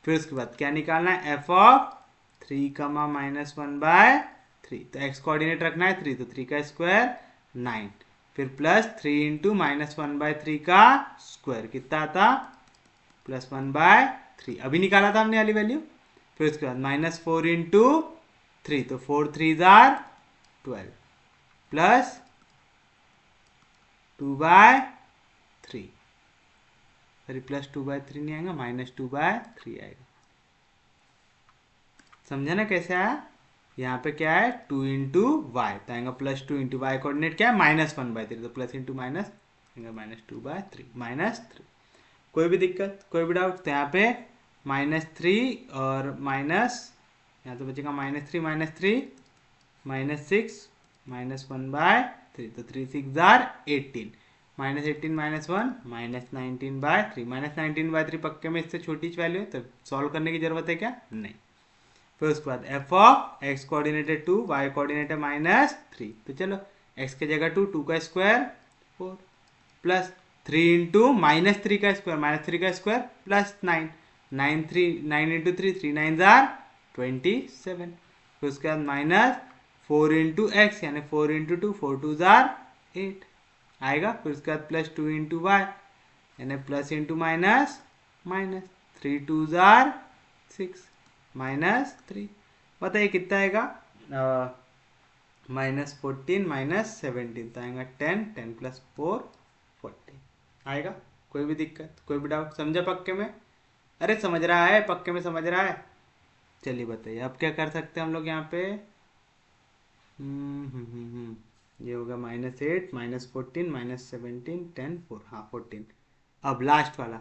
फिर उसके बाद क्या निकालना है? F of 3 -1/3। तो एक्स कोऑर्डिनेट रखना है 3, तो 3 का स्क्वायर 9 फिर प्लस 3 इंटू -1/3 का स्क्वायर कितना आता? +1/3 अभी निकाला था हमने वाली वैल्यू। फिर उसके बाद -4 इंटू 3, तो 4 3 12 प्लस 2/3 सॉरी प्लस 2/3 नहीं आएगा, -2/3 आएगा। समझा ना कैसे आया? यहाँ पे क्या है? 2 इंटू वाई तो आएगा +2 इंटू वाई कोऑर्डिनेट क्या है? -1/3 तो प्लस इंटू माइनस -2/3 -3। कोई भी दिक्कत, कोई भी डाउट? तो यहाँ पे -3 और माइनस यहाँ तो बचेगा -3 -3 -6 -1/3 तो 3 6 18 -18 -1 -19/3 -19/3 पक्के में इससे छोटी वैल्यू है, तो सॉल्व करने की जरूरत है क्या? नहीं। फिर उसके बाद एफ ऑफ एक्स कोऑर्डिनेट है 2 वाई कोऑर्डिनेट है -3, तो चलो एक्स की जगह 2 2 का स्क्वायर 4 प्लस 3 इंटू -3 का स्क्वायर -3 का स्क्वायर प्लस 9 9 इंटू 3 3 9 27। फिर उसके बाद -4 इंटू एक्स यानी 4 इंटू 2 4 2 8 आएगा। फिर उसके बाद +2 इंटू वाई यानी प्लस इंटू माइनस माइनस 3 2 6 -3 बताइए कितना आएगा? -14 -17 तो आएगा 10 10 + 4 14 आएगा। कोई भी दिक्कत, कोई भी डाउट? समझा पक्के में? अरे समझ रहा है, पक्के में समझ रहा है? चलिए बताइए अब क्या कर सकते हैं हम लोग यहाँ पे? ये होगा -8 -14 -17 10 4 हाँ 14। अब लास्ट वाला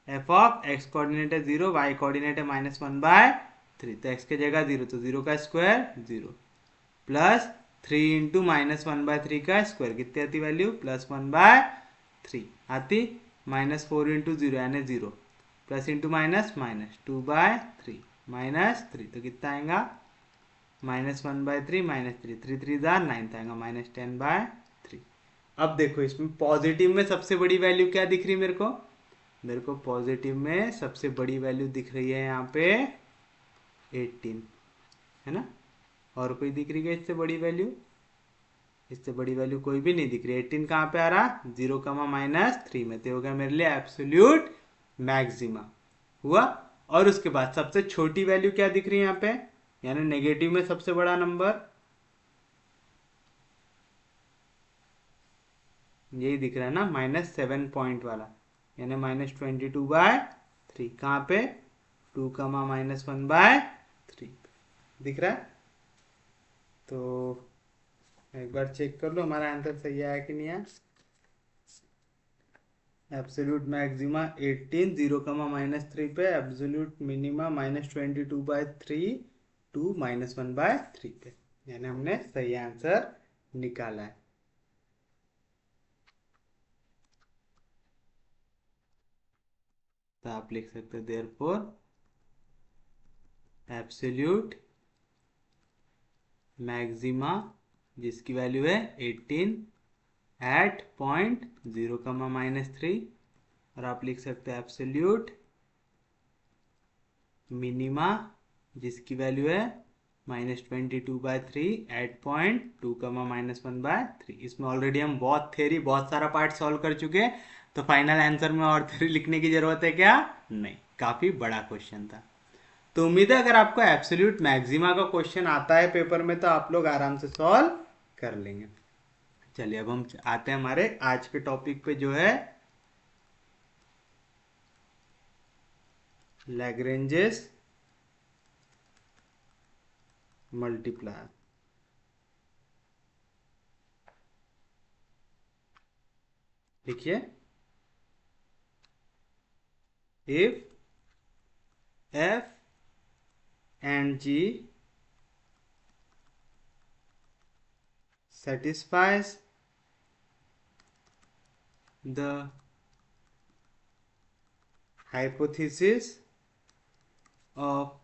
एफ ऑफ एक्स कोऑर्डिनेट है 0 वाई कोऑर्डिनेट है -1/3 तो एक्स की जगह 0 तो 0 का स्क्वायर 0 प्लस 3 इंटू -1/3 का स्क्वायर कितनी आती वैल्यू? +1/3 आती -4 इंटू 0 यानी 0 प्लस इंटू माइनस माइनस 2/3 -3 तो कितना आएगा? -1/3 -3 3 3 9 तो आएगा -10/3। अब देखो इसमें पॉजिटिव में सबसे बड़ी वैल्यू क्या दिख रही मेरे को पॉजिटिव में सबसे बड़ी वैल्यू दिख रही है यहाँ पे 18 है ना। और कोई दिख रही है इससे बड़ी वैल्यू? इससे बड़ी वैल्यू कोई भी नहीं दिख रही। 18 कहाँ पे आ रहा? 0, -3 में, तो हो गया मेरे लिए एब्सोल्यूट मैक्सिमा हुआ। और उसके बाद सबसे छोटी वैल्यू क्या दिख रही है यहाँ पे? यानी नेगेटिव में सबसे बड़ा नंबर यही दिख रहा है ना, -7 पॉइंट वाला यानी -22/3 कहाँ पे? 2, -1/3 दिख रहा है। तो एक बार चेक कर लो हमारा आंसर सही आया कि नहीं आया। एब्सोल्यूट मैक्सिमा 18 0, -3 पे, एब्सोल्यूट मिनिमा -22/3 टू -1/3 पे, यानी हमने सही आंसर निकाला है। तो आप लिख सकते हैं देयरफॉर एब्सोल्यूट मैक्सिमा जिसकी वैल्यू है 18 एट पॉइंट 0, -3 और आप लिख सकते हैं एब्सोल्यूट मिनिमा जिसकी वैल्यू है -22/3 एट पॉइंट 2, -1/3। इसमें ऑलरेडी हम बहुत सारा पार्ट सॉल्व कर चुके हैं। तो फाइनल आंसर में और थ्योरी लिखने की जरूरत है क्या? नहीं, काफी बड़ा क्वेश्चन था। तो उम्मीद है अगर आपको एब्सोल्यूट मैक्सिमा का क्वेश्चन आता है पेपर में तो आप लोग आराम से सॉल्व कर लेंगे। चलिए अब हम आते हैं हमारे आज के टॉपिक पे, जो है लैग्रेंजेस मल्टीप्लायर। लिखिए, if f and g satisfies the hypothesis of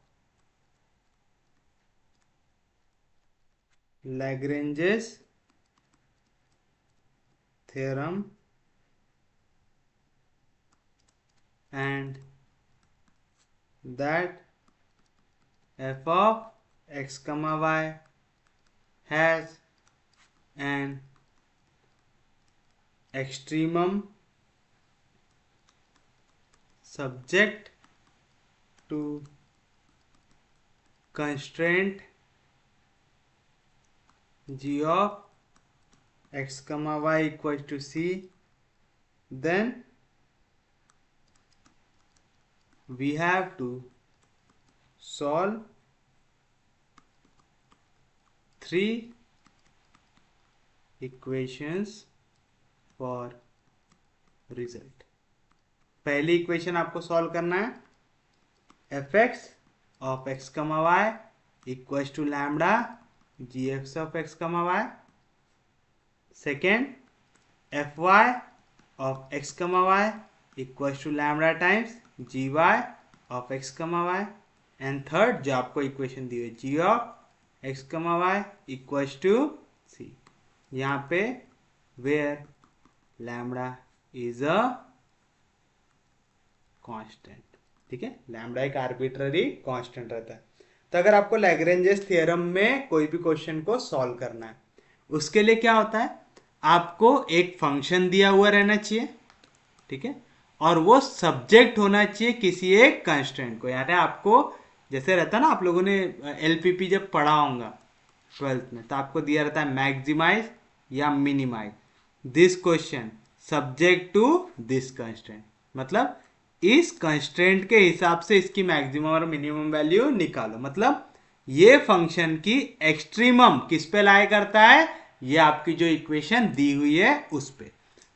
Lagrange's theorem and that f of x comma y has an extremum subject to constraint g of x comma y equals to c, then we have to solve 3 equations for result। पहली equation आपको solve करना है F x of x comma Y equals to lambda G X of x comma Y. Second, F Y of x comma Y equals to lambda times G Y of x comma Y. And third जो आपको equation दी हुई G of x comma Y equals to C, यहाँ पे where lambda is a constant. ठीक है, lambda एक arbitrary constant रहता है। तो अगर आपको लैग्रेंजेस थ्योरम में कोई भी क्वेश्चन को सॉल्व करना है, उसके लिए क्या होता है, आपको एक फंक्शन दिया हुआ रहना चाहिए, ठीक है, और वो सब्जेक्ट होना चाहिए किसी एक कंस्टेंट को। यानी आपको जैसे रहता है ना, आप लोगों ने एलपीपी जब पढ़ा होगा 12th में, तो आपको दिया रहता है मैक्सिमाइज या minimise this question subject to this constant. मतलब इस कंस्ट्रेंट के हिसाब से इसकी मैक्सिमम और मिनिमम वैल्यू निकालो। मतलब ये फंक्शन की एक्सट्रीमम किस पे लाई करता है, ये आपकी जो इक्वेशन दी हुई है उस पे।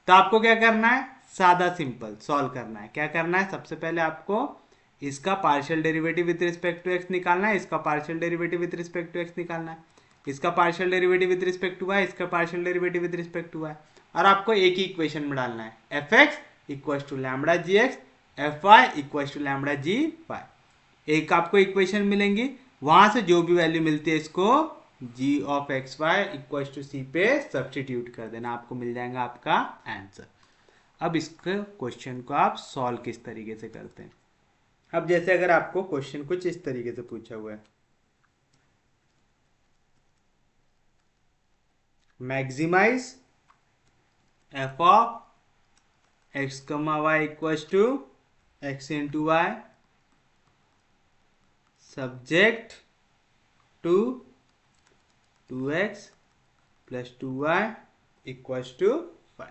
तो आपको क्या करना है, सादा सिंपल सॉल्व करना है। क्या करना है, सबसे पहले आपको इसका partial derivative with respect to X निकालना है, इसका partial derivative with respect to X निकालना है, इसका partial derivative with respect to Y, इसका partial derivative with respect to Y, और आपको एक ही इक्वेशन में डालना है F X equal to lambda G X, F Y equal to lambda G Y. एक आपको इक्वेशन मिलेंगी, वहां से जो भी वैल्यू मिलती है इसको G of X Y equal to C पे सब्सटीट्यूट कर देना, आपको मिल जाएगा आपका आंसर। अब इसके क्वेश्चन को आप सॉल्व किस तरीके से करते हैं। अब जैसे अगर आपको क्वेश्चन कुछ इस तरीके से पूछा हुआ है, maximise f of x comma Y equal to x into y subject to 2x plus 2y equal to 5।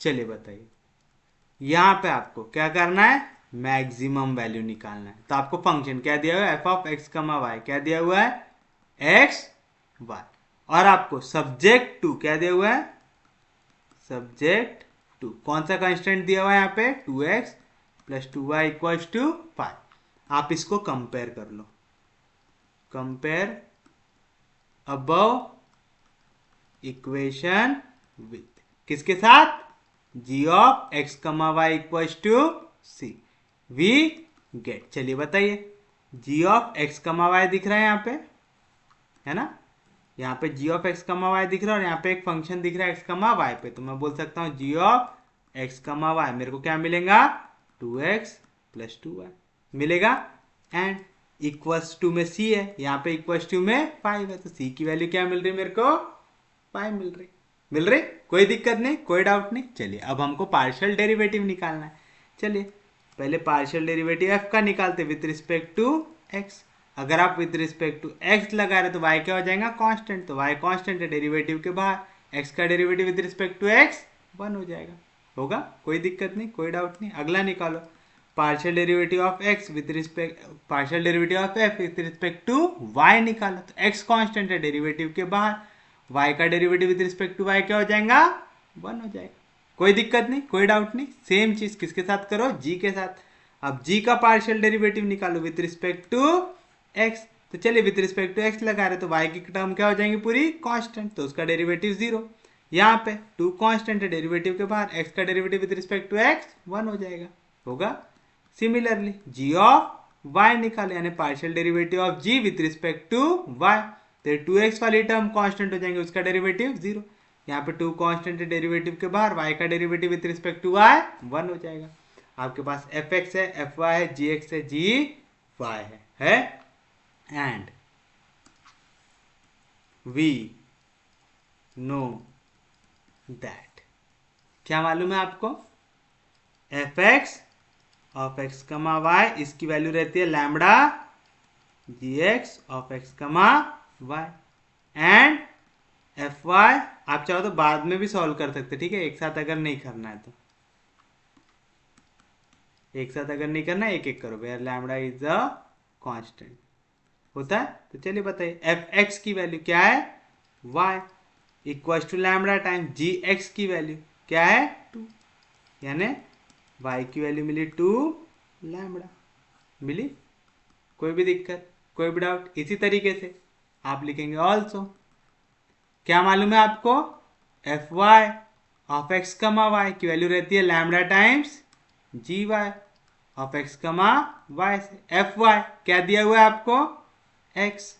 चलिए बताइए, यहां पे आपको क्या करना है, मैक्सिमम वैल्यू निकालना है। तो आपको फंक्शन क्या दिया हुआ है, F of x comma Y क्या दिया हुआ है, एक्स वाई, और आपको सब्जेक्ट टू क्या दिया हुआ है, सब्जेक्ट टू कौन सा कांस्टेंट दिया हुआ है यहाँ पे, 2x plus 2y equal to 5। आप इसको कंपेयर कर लो, कंपेयर अबव इक्वेशन विथ किसके साथ, G of x comma Y equal to C, we get. चलिए बताइए, G of x comma Y दिख रहा है यहाँ पे, है ना, यहाँ पे G of x comma Y दिख रहा है और यहाँ पे एक फंक्शन दिख रहा है एक्स कमा वाई पे। तो मैं बोल सकता हूँ जी ऑफ एक्स कमा वाई मेरे को क्या मिलेगा, 2x प्लस 2y मिलेगा, एंड इक्वल्स टू में c है, यहाँ पे इक्वल्स टू में 5 है, तो c की वैल्यू क्या मिल रही है मेरे को, 5 मिल रही। मिल रही? कोई दिक्कत नहीं, कोई डाउट नहीं। चलिए अब हमको पार्शियल डेरिवेटिव निकालना है। चलिए पहले पार्शियल डेरिवेटिव एफ का निकालते विथ रिस्पेक्ट टू एक्स। अगर आप विथ रिस्पेक्ट टू एक्स लगा रहे तो वाई क्या हो जाएगा? कांस्टेंट। तो वाई कांस्टेंट है, डेरिवेटिव के बाहर एक्स का derivative with respect to X 1 हो जाएगा। होगा? कोई दिक्कत नहीं, कोई डाउट नहीं। अगला निकालो partial derivative of X with respect partial derivative of F with respect to Y निकालो। तो एक्स कांस्टेंट है, डेरिवेटिव के बाहर y का derivative with respect to y क्या हो जाएगा? 1 हो जाएगा। कोई दिक्कत नहीं, कोई डाउट नहीं। सेम चीज किसके साथ करो? g के साथ। अब g का पार्शियल डेरिवेटिव निकालो विद रिस्पेक्ट टू x। तो चलिए विद रिस्पेक्ट टू x लगा रहे तो y की टर्म क्या हो जाएंगी? पूरी कांस्टेंट, तो उसका डेरिवेटिव 0। यहाँ पे 2 कांस्टेंट है, डेरिवेटिव के बाहर x का derivative with respect to x 1 हो जाएगा। होगा? सिमिलरली g ऑफ y निकालो, यानी partial derivative of g with respect to y। तो 2x वाली टर्म कांस्टेंट हो जाएंगे, उसका डेरिवेटिव 0। यहाँ पे 2 कांस्टेंट है, डेरिवेटिव के बाहर y का derivative with respect to y 1 हो जाएगा। आपके पास fx है, fy है, gx है, gy है एंड वी नो दैट क्या मालूम है आपको? fx of x comma y, इसकी वैल्यू रहती है lambda gx of x comma y and F Y. आप चाहो तो बाद में भी सॉल्व कर सकते, ठीक है? एक साथ अगर नहीं करना है तो एक साथ अगर नहीं करना है एक एक करो। Where lambda is a constant होता है। तो चलिए बताइए एफ एक्स की वैल्यू क्या है? y equal to lambda time G X की वैल्यू क्या है? 2, यानी y की वैल्यू मिली 2 लैम्बडा। मिली? कोई भी दिक्कत, कोई भी डाउट? इसी तरीके से आप लिखेंगे ऑल्सो। क्या मालूम है आपको? F Y of x comma Y की वैल्यू रहती है lambda times G Y of x comma Y से। एफ वाई क्या दिया हुआ है आपको? एक्स,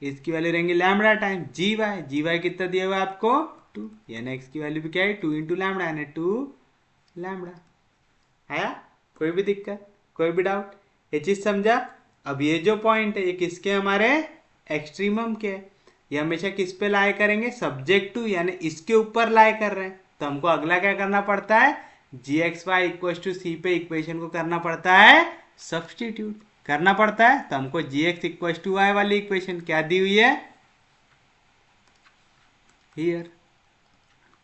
इसकी वैल्यू रहेंगी lambda times G Y. G Y कितना दिया हुआ है आपको? 2, यानी एक्स की वैल्यू भी क्या है? 2 इंटू लैम्बडा, यानी 2 लैम्बडा। आया? कोई भी दिक्कत, कोई भी डाउट? ये चीज समझा? अब ये जो पॉइंट है ये किसके? हमारे एक्सट्रीमम के। ये हमेशा किस पे लाई करेंगे? सब्जेक्ट टू, यानी इसके ऊपर लाई कर रहे हैं। तो हमको अगला क्या करना पड़ता है? जी x Y equal to C पे इक्वेशन को करना पड़ता है सब्सटीट्यूट, करना पड़ता है। तो हमको जी एक्स इक्वल टू वाई वाली इक्वेशन क्या दी हुई है? हियर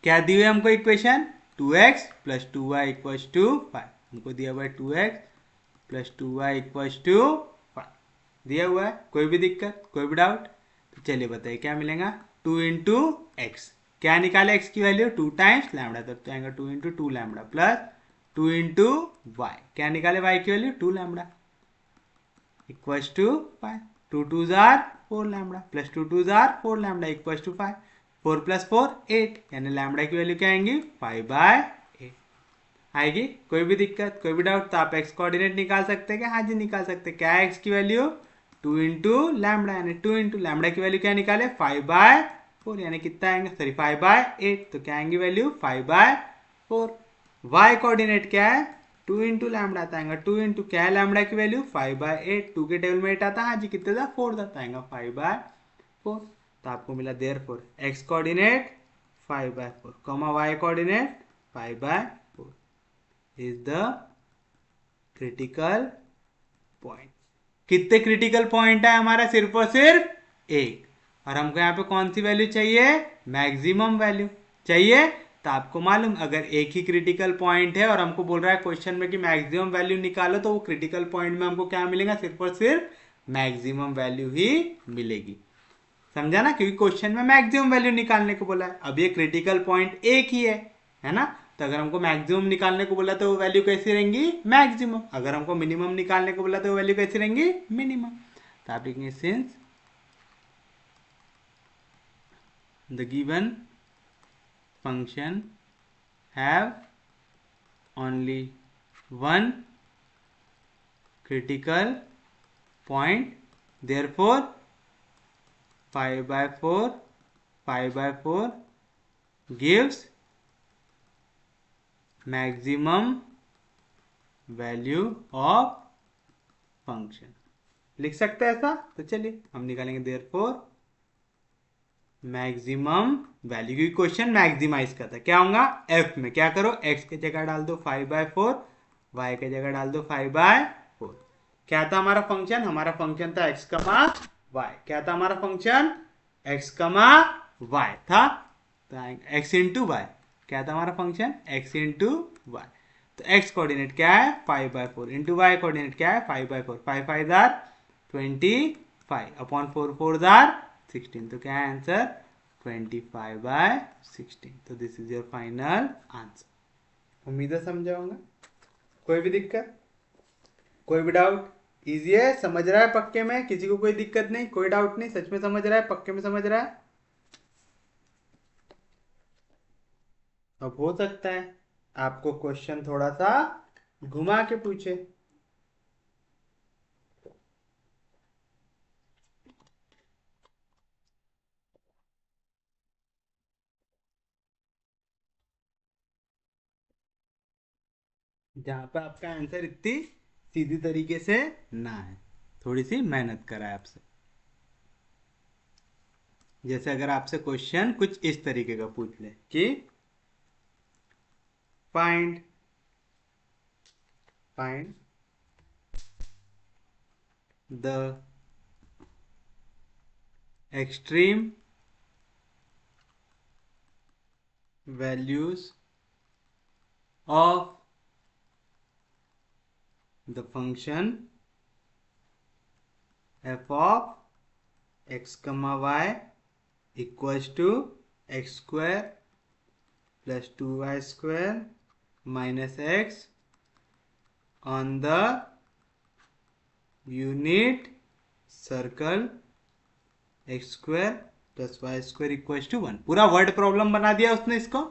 क्या दी हुई है हमको equation? 2x plus 2y equal to 5। हमको दिया हुआ है 2x plus 2y equal to 5 दिया हुआ है। कोई भी दिक्कत, कोई भी डाउट? तो चलिए बताइए क्या मिलेगा? 2 इंटू एक्स, क्या निकाले x की वैल्यू? 2 टाइम्स लैम्बडा, तब आएगा 2 into 2 lambda plus 2 into Y, क्या निकाले y की वैल्यू? 2 lambda equal to 5। 2 2 जार 4 लैम्बडा प्लस 2 2 जार 4 लैम्बडा इक्वल टू 5। 4 प्लस 4 8, यानी लैम्बडा की वैल्यू क्या आएंगी? 5/8 आएगी। कोई भी दिक्कत, कोई भी डाउट? तो आप एक्स कोऑर्डिनेट निकाल सकते हैं क्या? हाँ जी निकाल सकते हैं। क्या है एक्स की वैल्यू? 2 इंटू लैम्बडा, यानी 2 इंटू लैम्बडा की वैल्यू क्या निकाले? 5/4, यानी कितना आएंगे? सॉरी 5/8, तो क्या आएंगी वैल्यू? 5/4। वाई कोऑर्डिनेट क्या है? 2 इंटू लैम्बडा आता आएगा 2 इंटू क्या है लैम्बडा की वैल्यू? 5/8। 2 के टेबल में 8 आता है, हाँ जी कितने था? 4 था, आएगा 5/4। तो आपको मिला therefore X coordinate 5/4 comma Y coordinate 5/4 is the critical point. कितने क्रिटिकल पॉइंट है हमारा? सिर्फ और सिर्फ एक। और हमको यहाँ पे कौन सी वैल्यू चाहिए? मैक्सिमम वैल्यू चाहिए। तो आपको मालूम अगर एक ही क्रिटिकल पॉइंट है और हमको बोल रहा है क्वेश्चन में कि मैक्सिमम वैल्यू निकालो, तो वो क्रिटिकल पॉइंट में हमको क्या मिलेगा? सिर्फ और सिर्फ मैक्सिमम वैल्यू ही मिलेगी। समझा ना? क्योंकि क्वेश्चन में मैक्सिमम वैल्यू निकालने को बोला है। अब ये क्रिटिकल पॉइंट एक ही है ना? तो अगर हमको मैक्सिमम निकालने को बोला तो वो वैल्यू कैसी रहेंगी? मैक्सिमम। अगर हमको मिनिमम निकालने को बोला तो वो वैल्यू कैसी रहेंगी? मिनिमम। तो आप लिखेंगे since the given function have only one critical point, therefore 5/4 gives maximum value of function। लिख सकते हैं ऐसा? तो चलिए हम निकालेंगे देयरफॉर मैक्सिमम वैल्यू, क्योंकि क्वेश्चन मैक्सिमाइज करता है। क्या होगा एफ में, क्या करो एक्स की जगह डाल दो 5/4, वाई की जगह डाल दो 5/4। क्या था हमारा फंक्शन? हमारा फंक्शन था एक्स कमा वाई। क्या था हमारा फंक्शन? एक्स कमा वाई था, एक्स इंटू वाई। क्या था हमारा फंक्शन? X into Y. तो एक्स कोऑर्डिनेट क्या है 5/4, इंटू वाई कोऑर्डिनेट क्या है 5/4। 5 5 जार 25 अपॉन 4 4 जार 16। तो क्या है आंसर? 25/16। तो this is your final answer. उम्मीद है समझा होगा। कोई भी दिक्कत, कोई भी डाउट? इजी है, समझ रहा है पक्के में? किसी को कोई दिक्कत नहीं, कोई डाउट नहीं? सच में समझ रहा है, पक्के में समझ रहा है? अब हो सकता है आपको क्वेश्चन थोड़ा सा घुमा के पूछे। जहां पे आपका आंसर इतनी सीधी तरीके से ना है, थोड़ी सी मेहनत कराए आपसे। जैसे अगर आपसे क्वेश्चन कुछ इस तरीके का पूछ ले कि find find the extreme values of the function f of x comma y equals to x square plus 2y square minus x on the unit circle x square plus y square equals to 1। पूरा word problem बना दिया उसने इसको।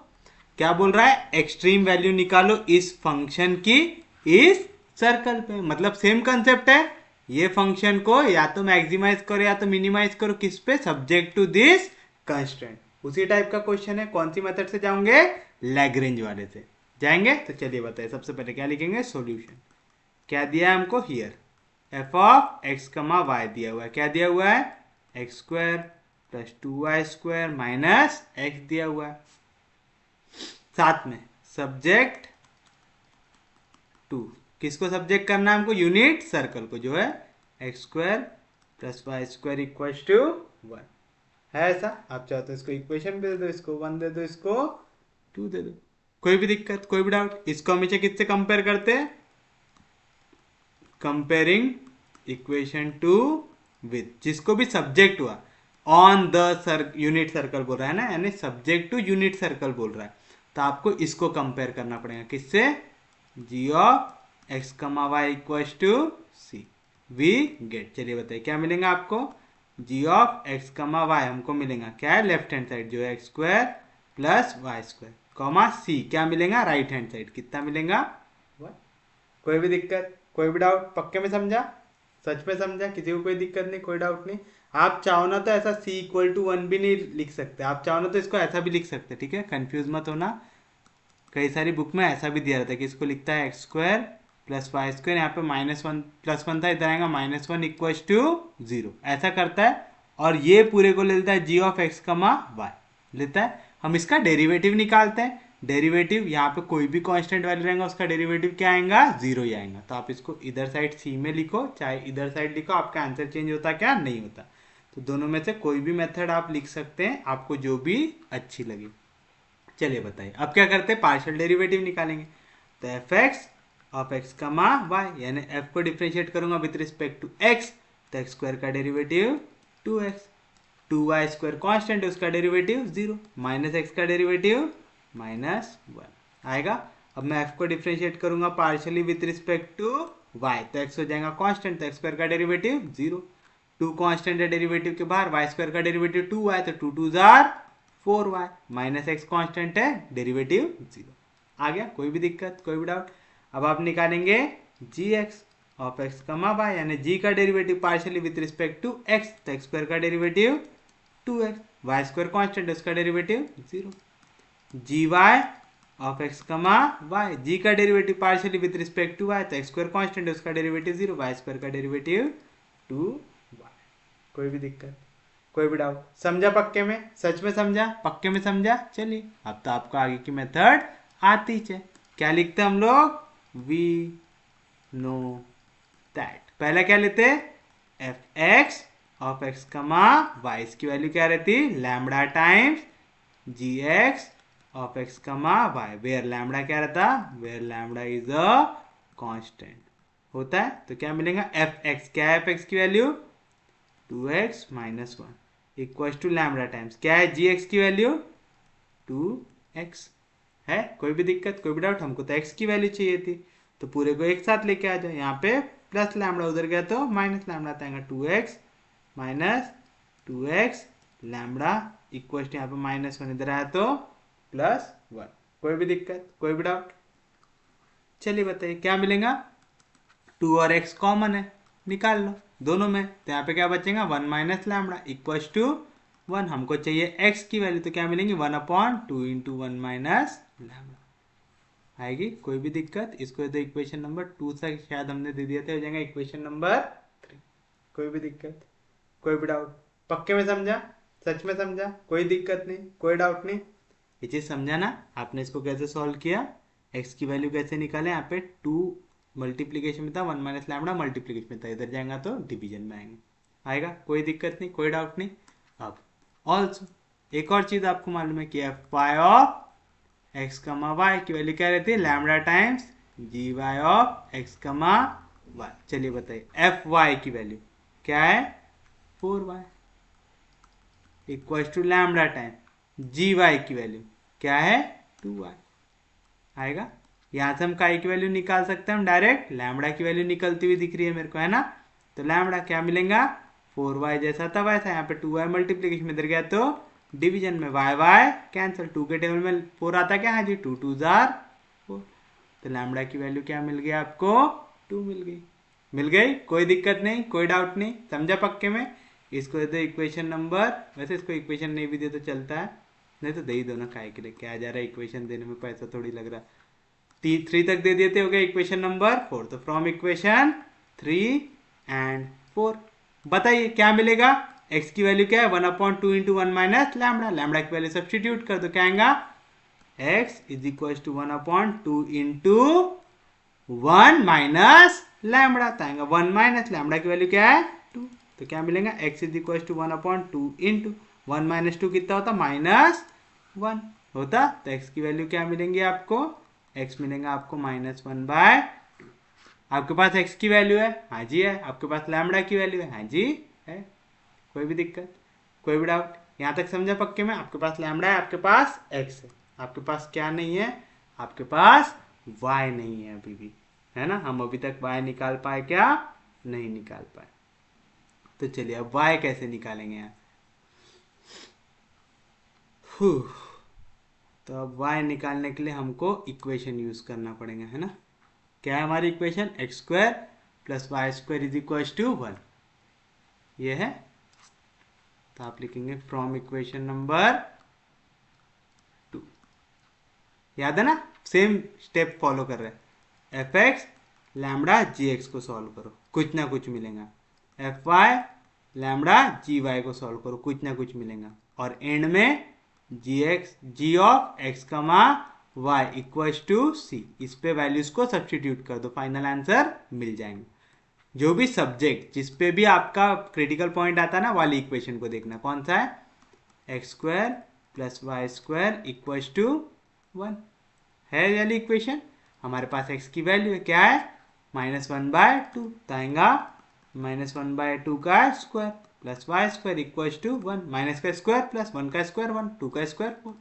क्या बोल रहा है? Extreme value निकालो इस फंक्शन की इस सर्कल पे। मतलब सेम कंसेप्ट है, ये फंक्शन को या तो मैक्सिमाइज करो या तो मिनिमाइज करो, किस पे? Subject to this constraint. उसी टाइप का क्वेश्चन है। कौन सी मेथड से जाओगे? लैग्रेंज वाले से जाएंगे। तो चलिए बताइए, सबसे पहले क्या लिखेंगे? सॉल्यूशन। क्या दिया है हमको? Here F of x comma Y दिया हुआ है। क्या दिया हुआ है? X square plus 2y square minus x दिया हुआ है। साथ में सब्जेक्ट टू, किसको सब्जेक्ट करना है हमको? यूनिट सर्कल को, जो है x square plus Y square equal to 1 है। ऐसा आप चाहो तो इसको इक्वेशन भी दे दो, इसको 1 दे दो, इसको 2 दे दो। कोई भी दिक्कत, कोई भी डाउट? इसको हमेशा किससे कंपेयर करते हैं? कंपेयरिंग इक्वेशन टू विथ, जिसको भी सब्जेक्ट हुआ ऑन द यूनिट सर्कल बोल रहा है ना, यानी सब्जेक्ट टू यूनिट सर्कल बोल रहा है। तो आपको इसको कंपेयर करना पड़ेगा किससे? G of x comma Y equal to C we get. चलिए बताइए क्या मिलेगा आपको? G of x comma Y हमको मिलेगा क्या है? लेफ्ट हैंड साइड जो है x square plus Y square comma C क्या मिलेगा? राइट हैंड साइड कितना मिलेगा? 1। कोई भी दिक्कत, कोई भी डाउट? पक्के में समझा? सच में समझा? किसी को कोई दिक्कत नहीं, कोई डाउट नहीं? आप चाहो ना तो ऐसा c इक्वल टू 1 भी नहीं लिख सकते, आप चाहो ना तो इसको ऐसा भी लिख सकते, ठीक है? कंफ्यूज मत होना। कई सारी बुक में ऐसा भी दिया रहता है कि इसको लिखता है x square plus Y square, यहाँ पे -1 +1 था, इधर आएगा -1 इक्वल टू 0, ऐसा करता है। और ये पूरे को ले लेता है जी ऑफ एक्स कमा वाई लेता है। हम इसका डेरिवेटिव निकालते हैं। डेरिवेटिव यहाँ पे कोई भी कांस्टेंट वैल्यू रहेगा उसका डेरिवेटिव क्या आएगा? 0 ही आएगा। तो आप इसको इधर साइड सी में लिखो, चाहे इधर साइड लिखो, आपका आंसर चेंज होता क्या? नहीं होता। तो दोनों में से कोई भी मेथड आप लिख सकते हैं, आपको जो भी अच्छी लगे। चलिए बताइए अब क्या करते हैं? पार्शियल डेरिवेटिव निकालेंगे। तो F x of x comma Y, यानी एफ को डिफ्रेंशिएट करूंगा विथ रिस्पेक्ट टू एक्स, तो एक्स स्क्वायर का derivative 2x, 2y square constant है उसका डेरिवेटिव 0, माइनस एक्स का डेरिवेटिव -1 आएगा। अब मैं f को डिफ्रेंशिएट करूंगा partially with respect to y, तो x हो जाएगा कांस्टेंट, तो x स्क्वायर का डेरिवेटिव 0, 2 कांस्टेंट है डेरिवेटिव के बाहर, y स्क्वायर का डेरिवेटिव 2y, तो 2 2 jar 4y, minus x constant है डेरिवेटिव 0 आ गया। कोई भी दिक्कत, कोई भी डाउट? अब आप निकालेंगे gx of x comma Y, यानी g का derivative partially with respect to x, तो x स्क्वायर का derivative 2x, y square constant है उसका derivative 0, gy of x comma Y, g का derivative partially with respect to y, तो x square constant है उसका डेरिवेटिव 0, y स्क्वायर का derivative 2y। कोई भी दिक्कत? कोई भी डाउट? समझा पक्के में? सच में समझा? पक्के में समझा? चलिए अब तो आपको आगे की मेथड आती है। क्या लिखते हम लोग? We know that. पहला क्या लेते? F x of x comma Y, इसकी वैल्यू क्या रहती? Lambda times G X of x comma Y, where lambda क्या रहता? Where lambda is a constant होता है। तो क्या मिलेगा? एफ एक्स, क्या है एफ एक्स की value? 2x minus one equal to lambda times क्या है जी एक्स की वैल्यू? 2x है। कोई भी दिक्कत, कोई भी डाउट? हमको तो x की वैल्यू चाहिए थी, तो पूरे को एक साथ लेके आ जाए। यहाँ पे प्लस लैम्बडा, उधर गया तो माइनस लैम्बडा आएगा। 2x minus 2x lambda equal to यहाँ पे माइनस वन, इधर आया तो प्लस वन। कोई भी दिक्कत, कोई भी डाउट? चलिए बताइए क्या मिलेगा? 2 और x कॉमन है, निकाल लो दोनों में, तो यहाँ पे क्या बचेगा? 1 माइनस लैम्बडा इक्वल टू 1। हमको चाहिए x की वैल्यू, तो क्या मिलेंगी? 1/2 इंटू 1 माइनस लैम्बडा आएगी। कोई भी दिक्कत? इसको तो इक्वेशन नंबर 2 तक शायद हमने दे दिया था, हो जाएगा इक्वेशन नंबर 3। कोई भी दिक्कत, कोई भी डाउट? पक्के में समझा? सच में समझा? कोई दिक्कत नहीं, कोई डाउट नहीं? ये चीज समझा ना आपने? इसको कैसे सॉल्व किया, x की वैल्यू कैसे निकाले? यहाँ पे 2 मल्टीप्लीकेशन में था, 1 माइनस लैम्बडा मल्टीप्लीकेशन में था, इधर जाएगा तो डिवीजन में आएंगे, आएगा। कोई दिक्कत नहीं, कोई डाउट नहीं? अब ऑल्सो एक और चीज आपको मालूम है कि F Y of x comma Y की वैल्यू क्या रहती है? Lambda times G Y of x comma Y. चलिए बताइए एफ वाई की वैल्यू क्या है? 4y equal to lambda time G Y की वैल्यू क्या है? 2y आएगा। यहां से हम काई की वैल्यू निकाल सकते हैं हम डायरेक्ट, लैम्बडा की वैल्यू निकलती हुई दिख रही है मेरे को, है ना? तो लैम्बडा क्या मिलेगा? 4y जैसा था वैसा, यहाँ पे 2y मल्टीप्लीकेशन में इधर गया तो डिवीजन में y y कैंसिल, 2 के टेबल में 4 आता क्या? हाँ जी, 2 2 जार 4। तो लैम्बडा की वैल्यू क्या मिल गई आपको? 2 मिल गई। मिल गई, कोई दिक्कत नहीं, कोई डाउट नहीं? समझा पक्के में? इसको दे दो इक्वेशन नंबर, वैसे इसको इक्वेशन नहीं भी दे तो चलता है, नहीं तो दे ही दो ना, काय के लिए क्या जा रहा है, इक्वेशन देने में पैसा थोड़ी लग रहा। 3 तक दे देते हो गया इक्वेशन नंबर 4। तो फ्रॉम इक्वेशन 3 एंड 4 बताइए क्या मिलेगा? x की वैल्यू क्या है? 1/2 इंटू 1 माइनस लैम्बडा, लैम्बडा की वैल्यू सब्सटीट्यूट कर दो, क्या आएगा? x is equal to 1/2 into 1 minus lambda, तो आएगा 1 माइनस लैम्बडा की वैल्यू क्या है? 2। तो क्या मिलेगा? x is equal to 1/2 into 1 minus 2 कितना होता? -1 होता। तो x की वैल्यू क्या मिलेंगी आपको? x मिलेगा आपको -1/2। आपके पास x की वैल्यू है? हाँ जी है। आपके पास लैम्बडा की वैल्यू है? हाँ जी है। कोई भी दिक्कत, कोई भी डाउट? यहाँ तक समझा पक्के में? आपके पास लैम्बडा है, आपके पास x है, आपके पास क्या नहीं है? आपके पास y नहीं है अभी भी, है ना? हम अभी तक y निकाल पाए क्या? नहीं निकाल पाए। तो चलिए अब y कैसे निकालेंगे यहाँ? तो अब y निकालने के लिए हमको इक्वेशन यूज करना पड़ेगा, है ना? क्या है हमारी equation? X square plus Y square is equal to 1, ये है। तो आप लिखेंगे फ्रॉम इक्वेशन नंबर 2। याद है ना? सेम स्टेप फॉलो कर रहे हैं। एफ एक्स लैम्बडा जी एक्स को सॉल्व करो, कुछ ना कुछ मिलेगा। एफ वाई लैम्बडा जी वाई को सॉल्व करो, कुछ ना कुछ मिलेगा। और एंड में जी of x comma Y equal to सी, इस पे वैल्यूज को सब्सटीट्यूट कर दो, फाइनल आंसर मिल जाएंगे। जो भी सब्जेक्ट जिस पे भी आपका क्रिटिकल पॉइंट आता है ना, वाली इक्वेशन को देखना कौन सा है? X square plus Y square equal to 1 है वाली इक्वेशन। हमारे पास x की वैल्यू है, क्या है? -1/2, तो आएगा -1/2 का square plus Y square equal to 1, minus का स्क्वायर प्लस 1 का स्क्वायर 1, 2 का square 4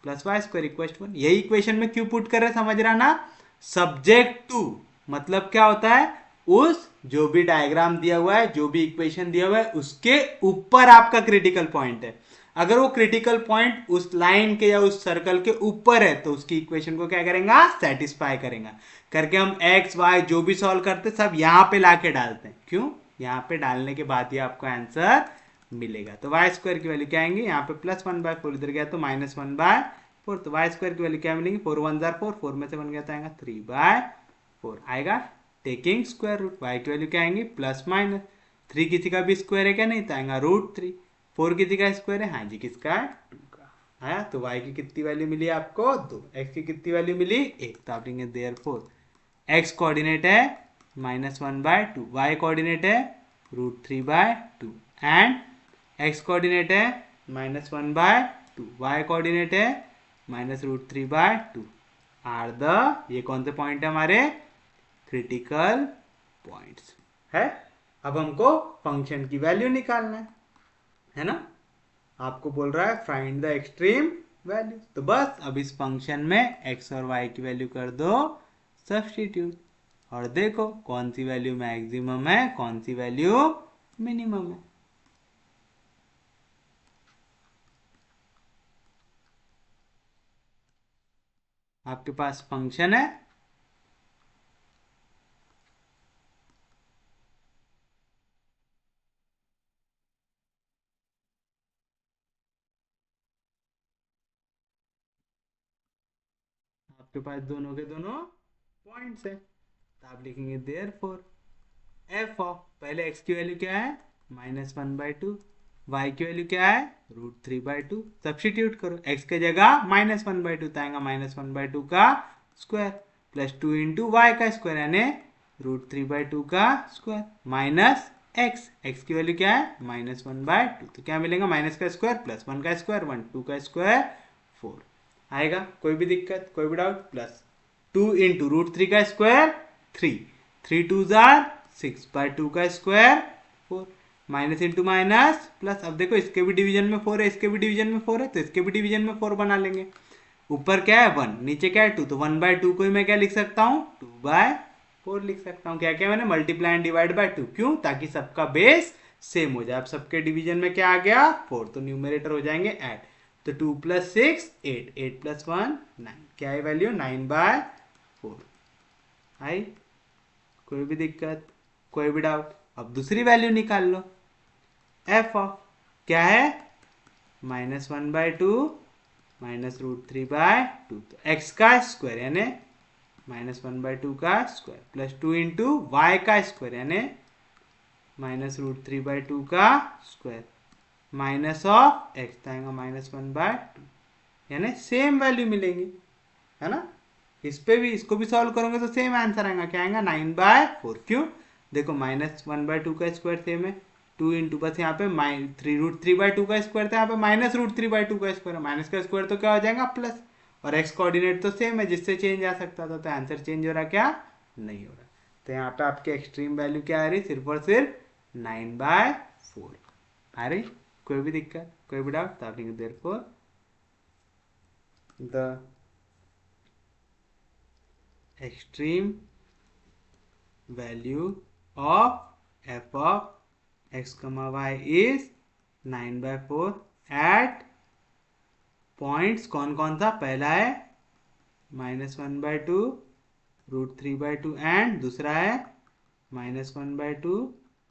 plus Y square equal to 1। यही इक्वेशन में क्यों पुट कर रहे हैं समझ रहा ना? सब्जेक्ट टू मतलब क्या होता है? उस जो भी डायग्राम दिया हुआ है, जो भी इक्वेशन दिया हुआ है, उसके ऊपर आपका क्रिटिकल पॉइंट है। अगर वो क्रिटिकल पॉइंट उस लाइन के या उस सर्कल के ऊपर है तो उसकी इक्वेशन को क्या करेगा? सेटिस्फाई करेगा। करके हम एक्स वाई जो भी सॉल्व करते सब यहां पे लाके डालते हैं। क्यों? यहाँ पे डालने के बाद ही आपको आंसर मिलेगा। तो वाई स्क्वायर की वैल्यू क्या आएंगे? यहाँ पे +1/4 इधर गया तो -1/4, तो वाई स्क्वायर की वैल्यू क्या मिलेगी? 4 1 4, 4 में से 1 गया तो आएगा 3/4 आएगा। टेकिंग स्क्वायर रूट, वाई की वैल्यू क्या आएंगी? +- 3 किसी का भी स्क्वायर है क्या? नहीं, तो आएगा √3। 4 किसी का स्क्वायर है? हाँ जी, किसका है? 2 का। है तो y की कितनी वैल्यू मिली आपको? 2। x की कितनी वैल्यू मिली? 1। तो आप लिखेंगे देयरफॉर x कोऑर्डिनेट है -1/2, y कोऑर्डिनेट है √3/2 एंड x कोऑर्डिनेट है -1/2, y कोऑर्डिनेट है -√3/2 आर द, ये कौन से पॉइंट है हमारे? क्रिटिकल पॉइंट्स है। अब हमको फंक्शन की वैल्यू निकालना है ना? आपको बोल रहा है फाइंड द एक्सट्रीम वैल्यू, तो बस अब इस फंक्शन में x और y की वैल्यू कर दो सब्स्टिट्यूट और देखो कौन सी वैल्यू मैक्सिमम है, कौन सी वैल्यू मिनिमम है। आपके पास फंक्शन है, आपके पास दोनों के दोनों पॉइंट्स है, तो आप लिखेंगे देयरफॉर एफ ऑफ, पहले x की वैल्यू क्या है? -1/2, y की वैल्यू क्या है? √3/2। सब्स्टिट्यूट करो, x के जगह -1/2 तो आएगा -1/2 का स्क्वायर प्लस 2 इंटू वाई का स्क्वायर यानी √3/2 का स्क्वायर माइनस x की वैल्यू क्या है? -1/2, तो क्या मिलेगा? माइनस का स्क्वायर प्लस 1 का स्क्वायर 1, 2 का स्क्वायर 4 आएगा। कोई भी दिक्कत, कोई भी डाउट? प्लस 2 इंटू √3 का स्क्वायर 3, 3 2 जार 6/2 का square 4 minus into minus plus. अब देखो इसके भी डिवीजन में 4 है, इसके भी डिवीजन में 4 है, तो इसके भी डिवीजन में 4 बना लेंगे। ऊपर क्या है 1, नीचे क्या है 2, तो 1/2 को ही मैं क्या लिख सकता हूँ? 2/4 लिख सकता हूँ। क्या क्या मैंने मल्टीप्लाई एंड डिवाइड बाय 2, क्यों? ताकि सबका बेस सेम हो जाए। अब सबके डिवीजन में क्या आ गया? 4, तो न्यूमरेटर हो जाएंगे ऐड, तो 2 + 6 8, 8 + 1 9, क्या है वैल्यू? 9/4 आई। कोई भी दिक्कत, कोई भी डाउट? अब दूसरी वैल्यू निकाल लो, एफ ऑफ क्या है? -1/2 -√3/2, तो x का स्क्वायर यानी -1/2 का स्क्वायर प्लस 2 इंटू वाई का स्क्वायर यानी -√3/2 का स्क्वायर माइनस ऑफ x आएगा -1/2, यानी सेम वैल्यू मिलेंगी, है ना? इस पे भी, इसको भी सॉल्व करोगे तो सेम आंसर आएगा। क्या आएगा? 9/4। क्यों? देखो -1/2 का स्क्वायर सेम है, 2 इंटू बस यहाँ पे √3/2 का स्क्वायर था, यहाँ पे -√3/2 का स्क्वायर है, माइनस का स्क्वायर तो क्या हो जाएगा? प्लस, और x कोऑर्डिनेट तो सेम है जिससे चेंज आ सकता था, तो आंसर चेंज हो रहा क्या? नहीं हो रहा। तो यहाँ पे आपकी एक्सट्रीम वैल्यू क्या आ रही? सिर्फ और सिर्फ 9/4 आ रही। कोई भी दिक्कत, कोई भी डाउट? तो आप लिखेंगे therefore the extreme value of f of x comma y is 9/4 at points कौन कौन सा? पहला है -1/2 √3/2 एंड दूसरा है -1/2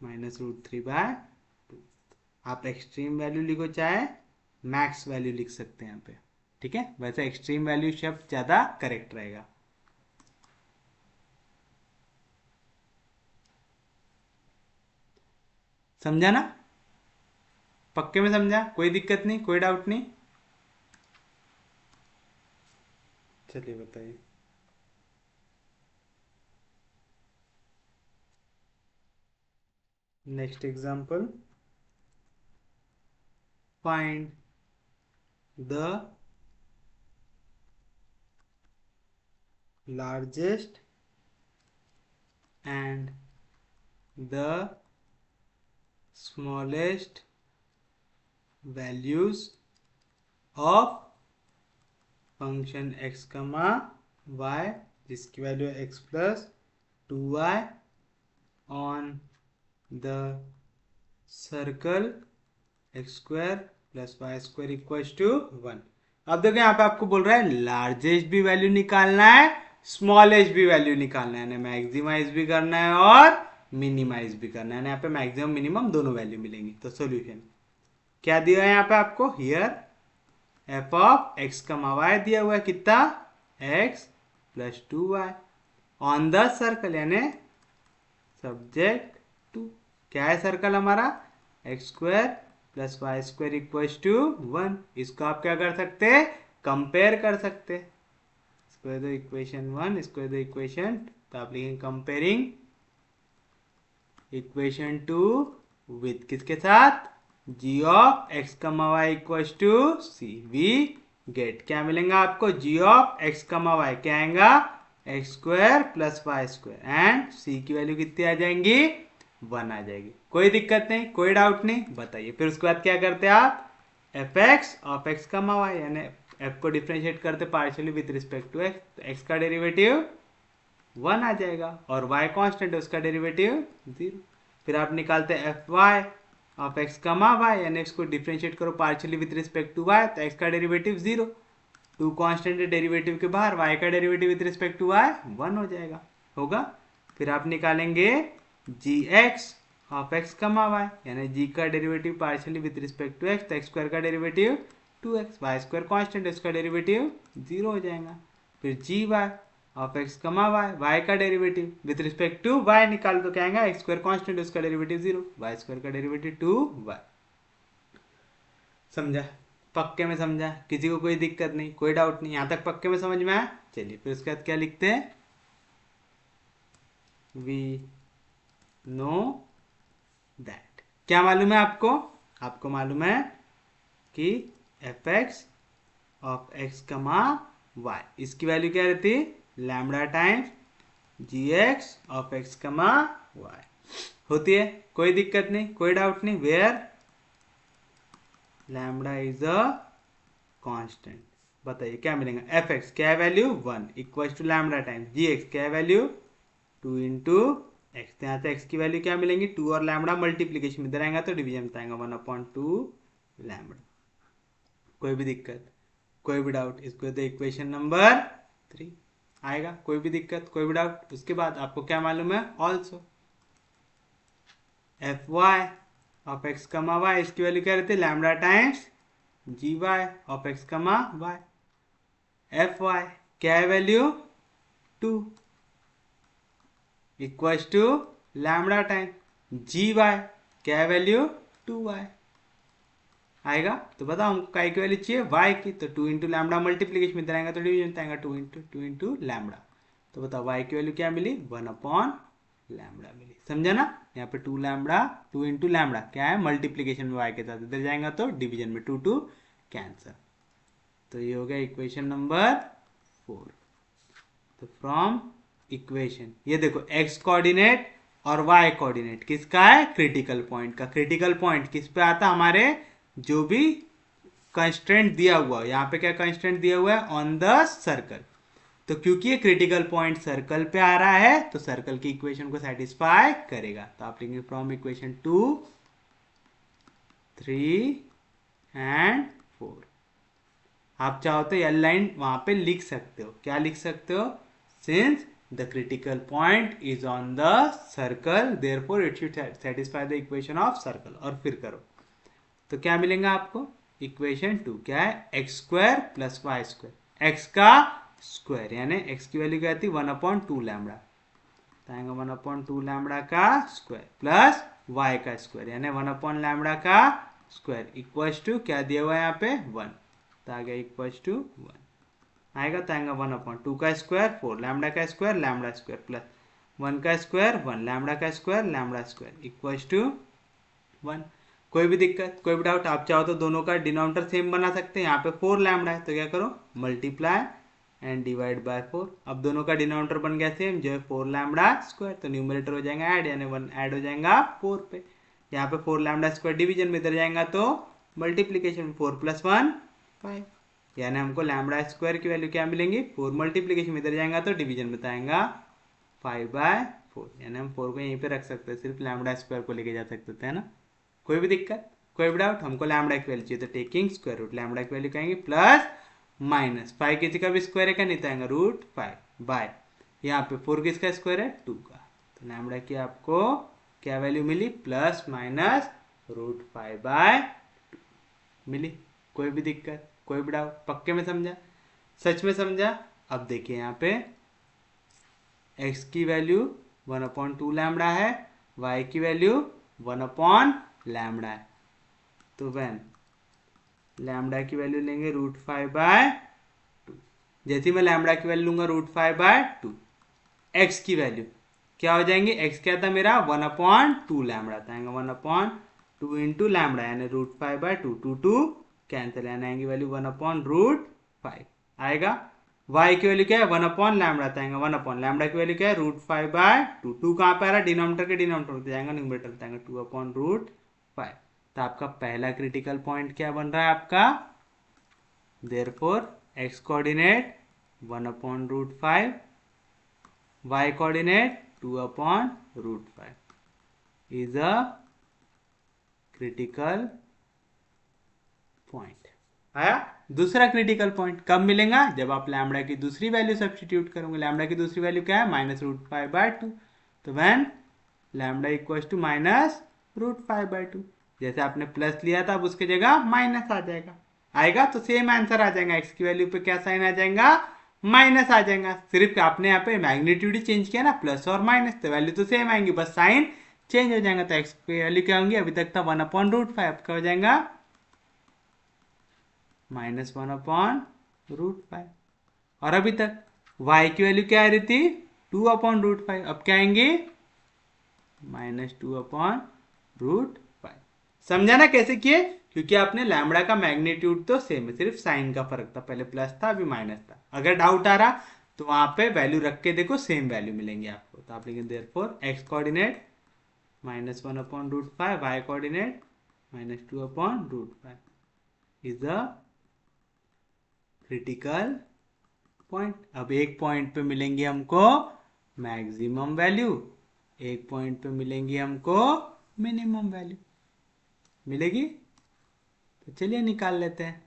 -√3/2। आप एक्सट्रीम वैल्यू लिखो चाहे मैक्स वैल्यू लिख सकते हैं यहाँ पे, ठीक है? वैसे एक्सट्रीम वैल्यू शब्द ज़्यादा करेक्ट रहेगा। समझा ना? पक्के में समझा? कोई दिक्कत नहीं, कोई डाउट नहीं? चलिए बताइए। Next example, find the largest and the smallest values of function x comma y, जिसकी वैल्यू है x + 2y on the circle x² + y² = 1। अब देखो यहाँ पे आपको बोल रहा है लार्जेस्ट भी वैल्यू निकालना है, स्मॉलेस्ट भी वैल्यू निकालना है, यानी मैक्सिमाइज भी करना है और मिनिमाइज भी करना है। यहाँ पे मैक्सिमम मिनिमम दोनों वैल्यू मिलेंगी। तो सॉल्यूशन क्या दिया है यहाँ पे आपको? Here F of x comma y दिया हुआ है, कितना? x + 2y on the circle यानी सब्जेक्ट टू, क्या है सर्कल हमारा? x² plus Y square equals to 1। इसको आप क्या कर सकते हैं, कंपेयर कर सकते हैं। इसको दो इक्वेशन 1, इसको दो इक्वेशन, तो आप लिखेंगे कंपेयरिंग इक्वेशन 2 विथ किसके साथ, G of x comma Y equals to C. We get क्या मिलेगा आपको, G of x comma Y क्या आएगा, X square plus Y square, and C की वैल्यू कितनी आ जाएंगी, 1 आ जाएगी। कोई दिक्कत नहीं, कोई डाउट नहीं, बताइए। फिर उसके बाद क्या करते हैं आप, F x of x comma Y, यानी एफ को डिफ्रेंशिएट करते partially with respect to X, तो एक्स का डेरिवेटिव 1 आ जाएगा, और y कांस्टेंट है उसका डेरिवेटिव 0। फिर आप निकालते हैं F Y of x comma Y, यानी इसको डिफ्रेंशिएट करो partially with respect to y, तो x का डेरिवेटिव 0, 2 कांस्टेंट है डेरिवेटिव के बाहर, y का derivative with respect to y 1 हो जाएगा, होगा। फिर आप निकालेंगे G X of x comma Y, यानी g का derivative partially with respect to x, तो x स्क्वायर का derivative 2x, y square constant है उसका डेरिवेटिव 0 हो जाएगा। फिर G Y of x comma Y, Y का derivative with respect to Y निकाल तो क्या आएगा, एक्स स्क्वायर कांस्टेंट उसका डेरिवेटिव 0, वाई स्क्वायर का डेरिवेटिव 2y। समझा, पक्के में समझा, किसी को कोई दिक्कत नहीं, कोई डाउट नहीं, यहां तक पक्के में समझ में आया। चलिए फिर उसके बाद क्या लिखते हैं, वी नो दैट, क्या मालूम है आपको, आपको मालूम है कि F x of x comma Y, इसकी वैल्यू क्या रहती है, lambda times G X of x comma Y होती है। कोई दिक्कत नहीं, कोई डाउट नहीं, where lambda is a constant. बताइए क्या मिलेगा, एफ एक्स क्या है value 1 equal to lambda times G X क्या है वैल्यू 2 इंटू एक्स, यहाँ से एक्स की वैल्यू क्या मिलेंगी 2 और लैम्बडा मल्टीप्लीकेशन में इधर आएगा तो डिवीजन में आएगा 1/2 लैम्बडा। कोई भी दिक्कत, कोई भी डाउट, इसको तो इक्वेशन नंबर 3 आएगा। कोई भी दिक्कत, कोई भी डाउट। उसके बाद आपको क्या मालूम है, also F Y of x comma Y, इसकी वैल्यू क्या रहती है lambda times G Y of x comma Y. F Y क्या है value 2 equals to lambda time G Y क्या है वैल्यू 2y आएगा। तो बताओ हमको काय की वैल्यू चाहिए, y की, तो 2 इंटू लैम्बडा मल्टीप्लीकेशन में आएगा तो डिवीजन आएगा 2 इंटू लैम्बडा। तो बताओ y की वैल्यू क्या मिली 1/लैम्बडा मिली। समझा ना, यहाँ पे 2 लैम्बडा 2 इंटू लैम्बडा क्या है मल्टीप्लीकेशन में y के साथ, इधर जाएगा तो डिवीजन में 2 कैंसर। तो ये हो गया इक्वेशन नंबर 4। तो फ्रॉम इक्वेशन ये देखो x कोऑर्डिनेट और y कोऑर्डिनेट किसका है, क्रिटिकल पॉइंट का। क्रिटिकल पॉइंट किस पे आता, हमारे जो भी कंस्ट्रेंट दिया हुआ है, यहाँ पे क्या कंस्ट्रेंट दिया हुआ है ऑन द सर्कल। तो क्योंकि ये क्रिटिकल पॉइंट सर्कल पे आ रहा है तो सर्कल की इक्वेशन को सेटिस्फाई करेगा। तो आप लिखेंगे फ्रॉम इक्वेशन 2, 3 एंड 4। आप चाहो तो एल लाइन वहां पे लिख सकते हो, क्या लिख सकते हो, since the critical point is on the circle therefore it should satisfy the equation of circle. और फिर करो तो क्या मिलेगा आपको, इक्वेशन 2 क्या है, x square plus Y square, X का स्क्वायर यानी एक्स की वैल्यू क्या आती है 1/2 लैम्बडा, तो आएगा 1/2 लैम्बडा का स्क्वायर प्लस वाई का स्क्वायर यानी 1 लैम्बडा का स्क्वायर इक्वल्स टू क्या दिया हुआ है यहाँ पे 1, तो आ गया इक्वल्स टू 1 आएगा, तो आएगा 1/2 का स्क्वायर 4 लैम्बडा का स्क्वायर लैम्बडा स्क्वायर प्लस 1 का स्क्वायर 1 लैम्बडा का square lambda square equals to 1। कोई भी दिक्कत, कोई भी डाउट, आप चाहो तो दोनों का डिनोमिनेटर सेम बना सकते हैं। यहाँ पे 4 लैम्बडा है तो क्या करो मल्टीप्लाई एंड डिवाइड बाय 4। अब दोनों का डिनोमिनेटर बन गया सेम जो है 4 लैम्बडा स्क्वायर, तो न्यूमरेटर हो जाएगा ऐड यानी 1 ऐड हो जाएगा 4 पे। यहाँ पे 4 लैम्बडा स्क्वायर डिवीजन में इधर जाएगा तो मल्टीप्लीकेशन में 4 + 1 5 यानी हमको लैम्बडा स्क्वायर की वैल्यू क्या मिलेंगी 4 मल्टीप्लीकेशन में इधर जाएगा तो डिवीजन में आएगा 5/4 यानी हम 4 को यहीं पे रख सकते हैं, सिर्फ लैम्बडा स्क्वायर को लेके जा सकते थे, है ना। कोई भी दिक्कत, कोई भी डाउट, हमको लैम्बडा की वैल्यू चाहिए तो टेकिंग स्क्वायर रूट लैम्बडा की वैल्यू कहेंगे प्लस माइनस 5 किसी का भी स्क्वायर है क्या, नहीं तो आएगा √5 बाय यहाँ पे 4 किसका स्क्वायर है 2 का, तो लैम्बडा की आपको क्या वैल्यू मिली प्लस माइनस √5/2 मिली। कोई भी दिक्कत, कोई भी डाउट, पक्के में समझा, सच में समझा। अब देखिए यहाँ पे x की वैल्यू 1/2 लैम्बडा है, y की वैल्यू 1 लैम्बडा है। तो व्हेन लैम्डा की वैल्यू लेंगे √5/2। जैसे मैं लैम्डा की वैल्यू लूंगा √5/2, एक्स की वैल्यू क्या हो जाएंगे, एक्स क्या था मेरा 1/2 लैम्डा था, 1/2 इंटू लैम्डा यानी √5/2, 2 कैंसिल यानी आएंगे वैल्यू 1/√5 आएगा। y की वैल्यू क्या है 1 लैम्डा था, 1 लैम्डा की वैल्यू क्या है √5/2, 2 कहाँ पे आ रहा है डिनोमिनेटर के डिनोमिनेटर जाएगा, न्यूमरेटर जाएगा 2/√5। तो आपका पहला क्रिटिकल पॉइंट क्या बन रहा है आपका, therefore x coordinate 1/√5, y coordinate 2/√5 is a critical point। आया। दूसरा क्रिटिकल पॉइंट कब मिलेगा, जब आप लैम्डा की दूसरी वैल्यू सब्स्टिट्यूट करोगे। लैम्डा की दूसरी वैल्यू क्या है -√5/2, तो व्हेन लैम्डा इक्वल्स टू -√5/2, जैसे आपने प्लस लिया था अब उसकी जगह माइनस आ जाएगा, आएगा तो सेम आंसर आ जाएगा। एक्स की वैल्यू पे क्या साइन आ जाएगा, माइनस आ जाएगा। सिर्फ आपने यहाँ पे मैग्नीट्यूड ही चेंज किया ना, प्लस और माइनस, तो वैल्यू तो सेम आएंगी, बस साइन चेंज हो जाएगा। तो एक्स की वैल्यू क्या होंगी, अभी तक था 1/√5, क्या हो जाएगा -1/√5। और अभी तक y की वैल्यू क्या आ रही थी 2/√5, अब क्या आएंगे -2/√5। समझा ना कैसे किए, क्योंकि आपने लैम्बडा का मैग्नीट्यूड तो सेम है, सिर्फ साइन का फर्क था, पहले प्लस था अभी माइनस था। अगर डाउट आ रहा तो वहां पे वैल्यू रख के देखो, सेम वैल्यू मिलेंगे आपको। तो आप लिखेंगे therefore x coordinate -1/√5, y coordinate -2/√5 is the critical point. अब एक पॉइंट पे मिलेंगे हमको मैक्सिमम वैल्यू, एक पॉइंट पे मिलेंगी हमको मिनिमम वैल्यू, मिलेगी। तो चलिए निकाल लेते हैं।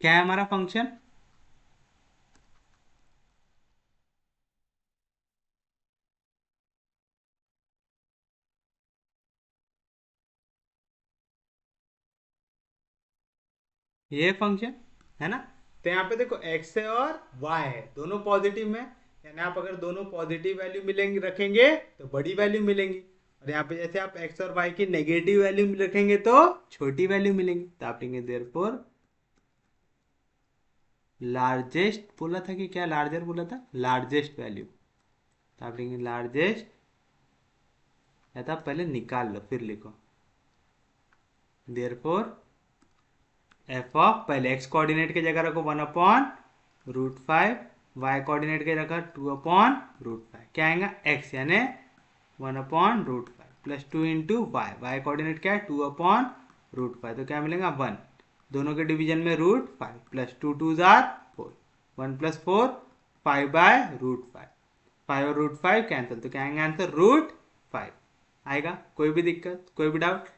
क्या है हमारा फंक्शन, ये फंक्शन है ना। तो यहाँ पे देखो x है और y है, दोनों पॉजिटिव में, यानी आप अगर दोनों पॉजिटिव वैल्यू मिलेंगे रखेंगे तो बड़ी वैल्यू मिलेंगी, और यहाँ पे जैसे आप x और y की नेगेटिव वैल्यू रखेंगे तो छोटी वैल्यू मिलेंगी। तो आप लेंगे देयरफॉर लार्जेस्ट, बोला था कि क्या लार्जर बोला था, लार्जेस्ट वैल्यू। तो आप लेंगे लार्जेस्ट, या तो आप पहले निकाल लो फिर लिखो, देयरफॉर एफ ऑफ, पहले x कोऑर्डिनेट की जगह रखो 1/√5, y कोऑर्डिनेट की जगह 2/√5, क्या आएगा x यानी 1/√5 plus 2 into Y, Y coordinate क्या है 2/√5, तो क्या मिलेगा 1, दोनों के डिवीजन में √5 प्लस 2 2 जार 4, 1 प्लस 4 5/√5, 5 और √5 कैंसिल, तो क्या आएंगे आंसर √5 आएगा। कोई भी दिक्कत, कोई भी doubt,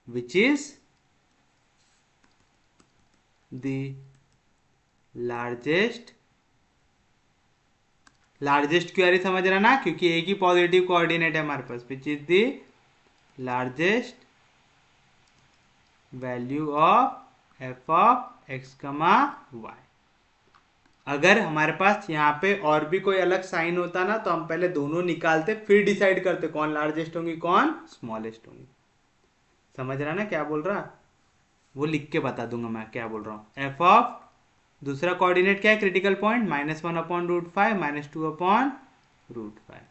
which is the largest, largest क्यों आ रही समझ रहा ना, क्योंकि एक ही पॉजिटिव कोऑर्डिनेट है हमारे पास, which is the largest value of F of x comma Y. अगर हमारे पास यहाँ पे और भी कोई अलग साइन होता ना, तो हम पहले दोनों निकालते फिर डिसाइड करते कौन लार्जेस्ट होंगी कौन स्मॉलेस्ट होंगी। समझ रहा ना क्या बोल रहा, वो लिख के बता दूंगा मैं क्या बोल रहा हूँ। एफ ऑफ दूसरा कोऑर्डिनेट क्या है क्रिटिकल पॉइंट -1/√5 -2/√5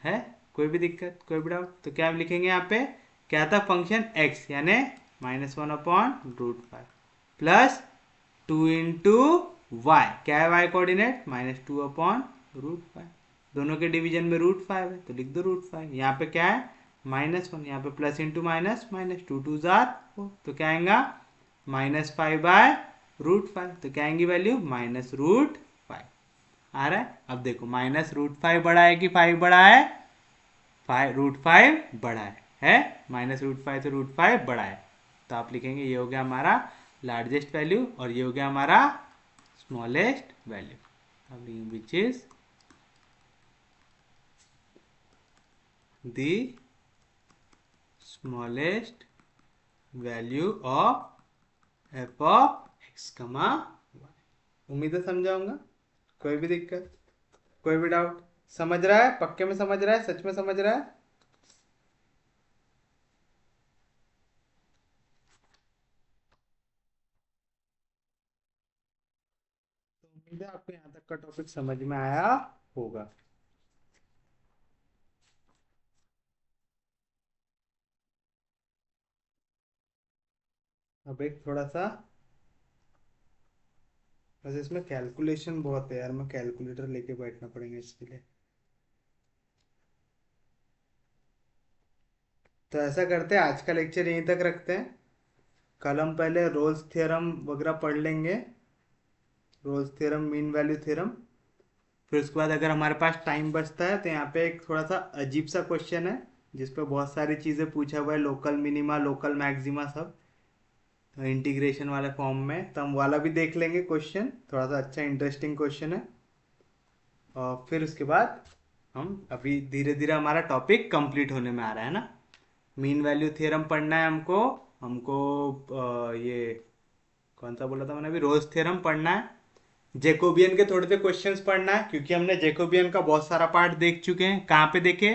है। कोई भी दिक्कत, कोई भी डाउट, तो क्या लिखेंगे यहाँ पे, क्या था फंक्शन x यानी -1/√5 प्लस 2 इंटू वाई, क्या है y कोऑर्डिनेट -2/√5, दोनों के डिवीजन में √5 है तो लिख दो √5, यहाँ पे क्या है -1, यहाँ पे प्लस इंटू माइनस, माइनस 2 2 जार 4, तो क्या आएगा -5/√5, तो क्या आएंगी वैल्यू -√5 आ रहा है। अब देखो -√5 बड़ा है कि 5 बड़ा है, √5 बड़ा है -√5 से √5 बड़ा है, तो आप लिखेंगे ये हो गया हमारा लार्जेस्ट वैल्यू और ये हो गया हमारा स्मॉलेस्ट वैल्यू, अब विच is the smallest value of F of x comma Y. उम्मीद है समझाऊंगा, कोई भी दिक्कत, कोई भी डाउट। समझ रहा है? पक्के में समझ रहा है? सच में समझ रहा है? तो उम्मीद है आपको यहाँ तक का टॉपिक समझ में आया होगा। अब एक थोड़ा सा, बस इसमें कैलकुलेशन बहुत है यार, मैं कैलकुलेटर लेके बैठना पड़ेगा इसके लिए। तो ऐसा करते हैं, आज का लेक्चर यहीं तक रखते हैं। कल हम पहले रोल्स थ्योरम वगैरह पढ़ लेंगे, Rolle's theorem, mean value theorem. फिर उसके बाद अगर हमारे पास टाइम बचता है तो यहाँ पे एक थोड़ा सा अजीब सा क्वेश्चन है जिसपे बहुत सारी चीज़ें पूछा हुआ है, लोकल मिनिमा, लोकल मैक्सिमा सब, तो इंटीग्रेशन वाले फॉर्म में, तो हम वाला भी देख लेंगे क्वेश्चन, थोड़ा सा अच्छा इंटरेस्टिंग क्वेश्चन है। और फिर उसके बाद हम अभी धीरे धीरे हमारा टॉपिक कंप्लीट होने में आ रहा है ना। मीन वैल्यू थ्योरम पढ़ना है हमको, हमको ये कौन सा बोला था मैंने अभी, रोल्स थ्योरम पढ़ना है। जेकोबियन के थोड़े से क्वेश्चंस पढ़ना है, क्योंकि हमने जेकोबियन का बहुत सारा पार्ट देख चुके हैं। कहाँ पे देखे?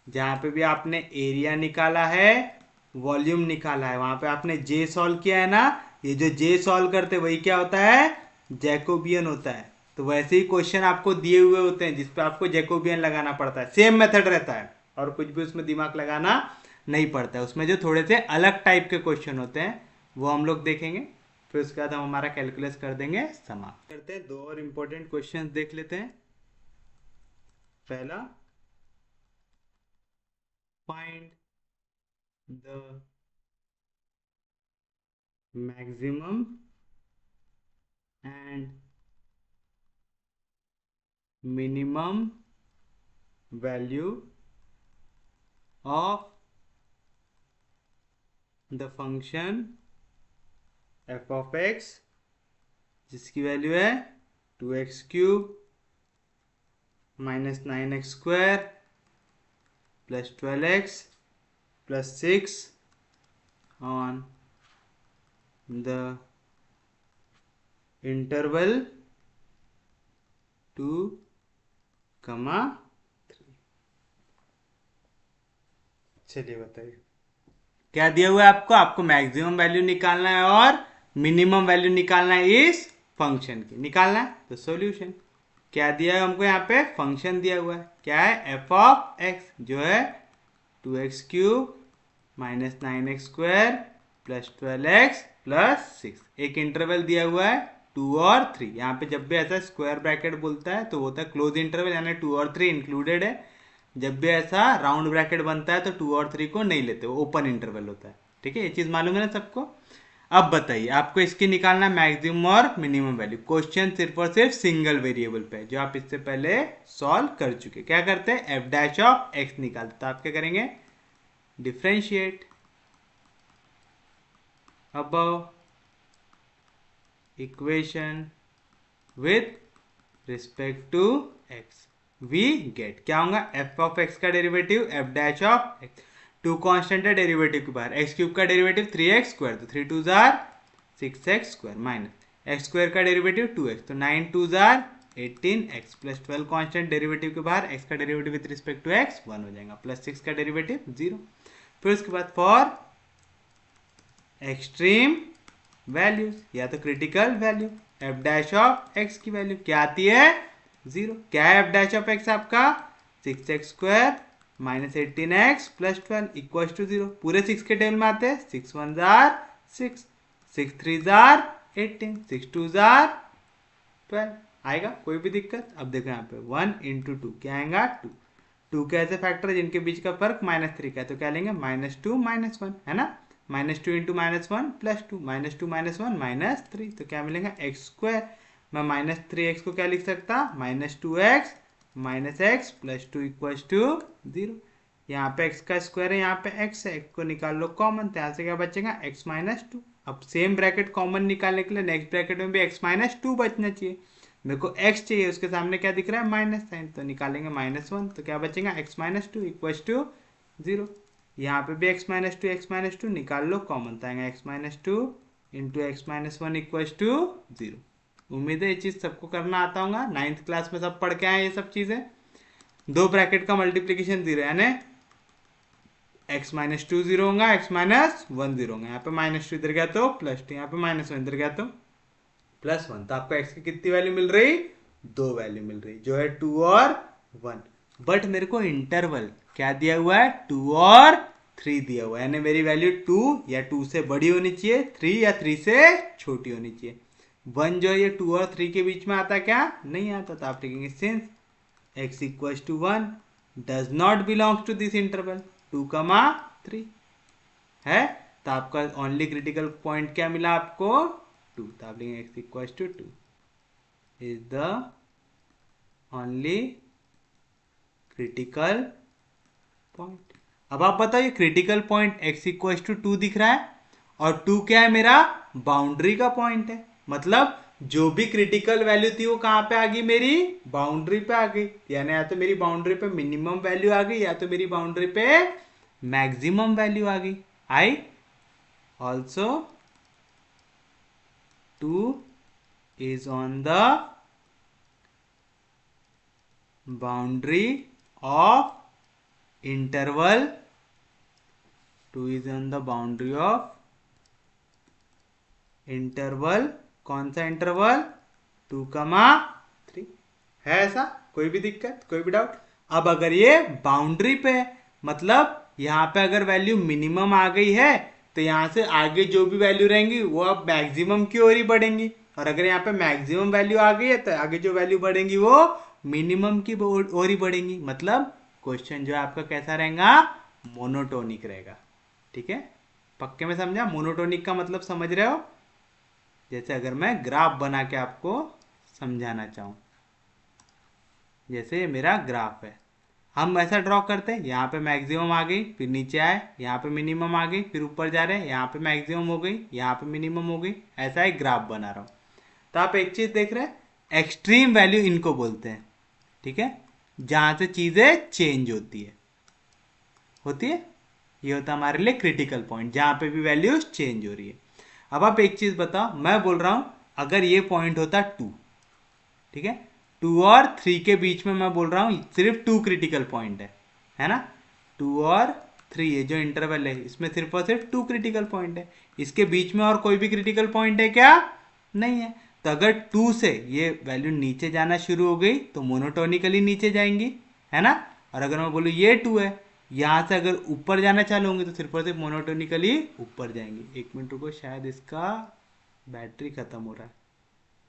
जहाँ पे भी आपने एरिया निकाला है, वॉल्यूम निकाला है, वहां पे आपने जे सॉल्व किया है ना, ये जो जे सॉल्व करते वही क्या होता है? जैकोबियन होता है। तो वैसे ही क्वेश्चन आपको दिए हुए होते हैं जिसपे आपको जैकोबियन लगाना पड़ता है, सेम मेथड रहता है, और कुछ भी उसमें दिमाग लगाना नहीं पड़ता है। उसमें जो थोड़े से अलग टाइप के क्वेश्चन होते हैं वो हम लोग देखेंगे। फिर उसके बाद हम हमारा कैलकुलस कर देंगे समाप्त। करते हैं, दो और इम्पोर्टेंट क्वेश्चंस देख लेते हैं। पहला, find the maximum and minimum value of the function F of x, जिसकी वैल्यू है 2x³ -9x² + 12x + 6 on the interval 2, 3। चलिए बताइए क्या दिया हुआ है आपको। आपको मैक्सिमम वैल्यू निकालना है और मिनिमम वैल्यू निकालना है इस फंक्शन की, निकालना है। तो सॉल्यूशन क्या दिया है हमको, यहाँ पे फंक्शन दिया हुआ है, क्या है? एफ ऑफ एक्स, जो है 2x³ -9x² + 12x + 6। एक इंटरवल दिया हुआ है 2 और 3। यहाँ पे जब भी ऐसा स्क्वायर ब्रैकेट बोलता है तो वो होता है क्लोज इंटरवल, यानी 2 और 3 इंक्लूडेड है। जब भी ऐसा राउंड ब्रैकेट बनता है तो 2 और 3 को नहीं लेते, वो ओपन इंटरवल होता है। ठीक है, ये चीज मालूम है ना सबको? अब बताइए, आपको इसकी निकालना है मैक्सिमम और मिनिमम वैल्यू। क्वेश्चन सिर्फ और सिर्फ सिंगल वेरिएबल पे है, जो आप इससे पहले सॉल्व कर चुके। क्या करते हैं? एफ डैश ऑफ एक्स निकालते, तो आप क्या करेंगे? Differentiate above equation with respect to X, we get क्या होगा? एफ ऑफ एक्स का derivative F dash of X, two constant है डेरिवेटिव के बाहर, x³ का डेरिवेटिव 3x², तो 3 2 जार 6x² माइनस x² का डेरिवेटिव 2x, तो 9 2 जार 18x + 12 कांस्टेंट डेरिवेटिव के बाहर, x का derivative with respect to x 1 हो जाएगा, + 6 का डेरिवेटिव 0। फिर उसके बाद फॉर एक्सट्रीम वैल्यूज या तो critical value, F dash of x की वैल्यू क्या आती है? 0। क्या है एफ डैश ऑफ एक्स आपका? 6x² -18x + 12 = 0। पूरे 6 के टेबल में आते हैं, 6 1 जार 6, 6 3 जार 18, 6 2 जार 12। आएगा कोई भी दिक्कत? अब देखो यहाँ पे 1 × 2 क्या आएगा? 2। 2 के ऐसे फैक्टर है जिनके बीच का फर्क -3 का है, तो क्या लेंगे? -2 -1, है ना? -2 × -1 + 2, -2 -1 -3, तो क्या मिलेगा? x²। मैं -3x को क्या लिख सकता? -2x -x + 2 = 0। यहाँ पे x का स्क्वायर है, यहाँ पे x है, x को निकाल लो कॉमन, तो यहाँ से क्या बचेगा? x -2। अब सेम ब्रैकेट कॉमन निकालने के लिए नेक्स्ट ब्रैकेट में भी x -2 बचना चाहिए। मेरे को x चाहिए, उसके सामने क्या दिख रहा है? माइनस साइन, तो निकालेंगे -1, तो क्या बचेगा? x -2 = 0। यहाँ पे भी x -2 निकाल लो कॉमन, तो आएगा x -2 × x -1 = 0। उम्मीद है ये चीज़ सबको करना आता होगा, 9th क्लास में सब पढ़ के आए ये सब चीज़ें। दो ब्रैकेट का मल्टीप्लीकेशन 0 यानी x माइनस 2 0 होगा, x माइनस 1 0 होगा। यहाँ पे -2 इधर गया तो +2, यहाँ पे -1 इधर गया तो +1। तो आपको x की कितनी वैल्यू मिल रही? 2 वैल्यू मिल रही, जो है 2 और 1। बट मेरे को इंटरवल क्या दिया हुआ है? 2 और 3 दिया हुआ है, यानी मेरी वैल्यू 2 या 2 से बड़ी होनी चाहिए, 3 या 3 से छोटी होनी चाहिए। 1 जो है ये 2 और 3 के बीच में आता क्या? नहीं आता। तो आप लिखेंगे since x equals to 1 does not belongs to this interval 2, 3 है। तो आपका ओनली क्रिटिकल पॉइंट क्या मिला आपको? 2। तो आप लिखेंगे x equals to 2 is the only critical point. अब आप बताओ, ये critical point x equal to 2 दिख रहा है और 2 क्या है? मेरा बाउंड्री का पॉइंट है। मतलब जो भी क्रिटिकल वैल्यू थी वो कहां पे आ गई? मेरी बाउंड्री पे आ गई। यानी या तो मेरी बाउंड्री पे मिनिमम वैल्यू आ गई या तो मेरी बाउंड्री पे मैक्सिमम वैल्यू आ गई। I also 2 is on the boundary of interval 2 is on the boundary of interval। कौन सा इंटरवल? 2, 3 है। ऐसा कोई भी दिक्कत, कोई भी डाउट? अब अगर ये बाउंड्री पे है, मतलब यहां पे अगर वैल्यू मिनिमम आ गई है तो यहां से आगे जो भी वैल्यू रहेंगी वो अब मैक्सिमम की ओर ही बढ़ेंगी, और अगर यहाँ पे मैक्सिमम वैल्यू आ गई है तो आगे जो वैल्यू बढ़ेंगी वो मिनिमम की ओर ही बढ़ेंगी। मतलब क्वेश्चन जो है आपका कैसा रहेगा? मोनोटोनिक रहेगा। ठीक है, पक्के में समझा? मोनोटोनिक का मतलब समझ रहे हो? जैसे अगर मैं ग्राफ बना के आपको समझाना चाहूं, जैसे ये मेरा ग्राफ है, हम ऐसा ड्रॉ करते हैं, यहाँ पे मैक्सिमम आ गई, फिर नीचे आए, यहाँ पे मिनिमम आ गई, फिर ऊपर जा रहे हैं, यहाँ पे मैक्सिमम हो गई, यहाँ पे मिनिमम हो गई। ऐसा एक ग्राफ बना रहा हूँ। तो आप एक चीज देख रहे हैं, एक्सट्रीम वैल्यू इनको बोलते हैं। ठीक है, जहां से चीजें चेंज होती है ये होता है हमारे लिए क्रिटिकल पॉइंट, जहां पे भी वैल्यूज चेंज हो रही है। अब आप एक चीज बताओ, मैं बोल रहा हूं अगर ये पॉइंट होता 2, ठीक है, 2 और 3 के बीच में मैं बोल रहा हूं सिर्फ 2 क्रिटिकल पॉइंट है ना? 2 और 3 ये जो इंटरवल है इसमें सिर्फ और सिर्फ 2 क्रिटिकल पॉइंट है। इसके बीच में और कोई भी क्रिटिकल पॉइंट है क्या? नहीं है। तो अगर 2 से ये वैल्यू नीचे जाना शुरू हो गई तो मोनोटोनिकली नीचे जाएंगी, है ना? और अगर मैं बोलूँ ये 2 है, यहां से अगर ऊपर जाना चालू होंगे तो सिर्फ और सिर्फ मोनोटोनिकली ऊपर जाएंगी। 1 मिनट रुको, शायद इसका बैटरी खत्म हो रहा है।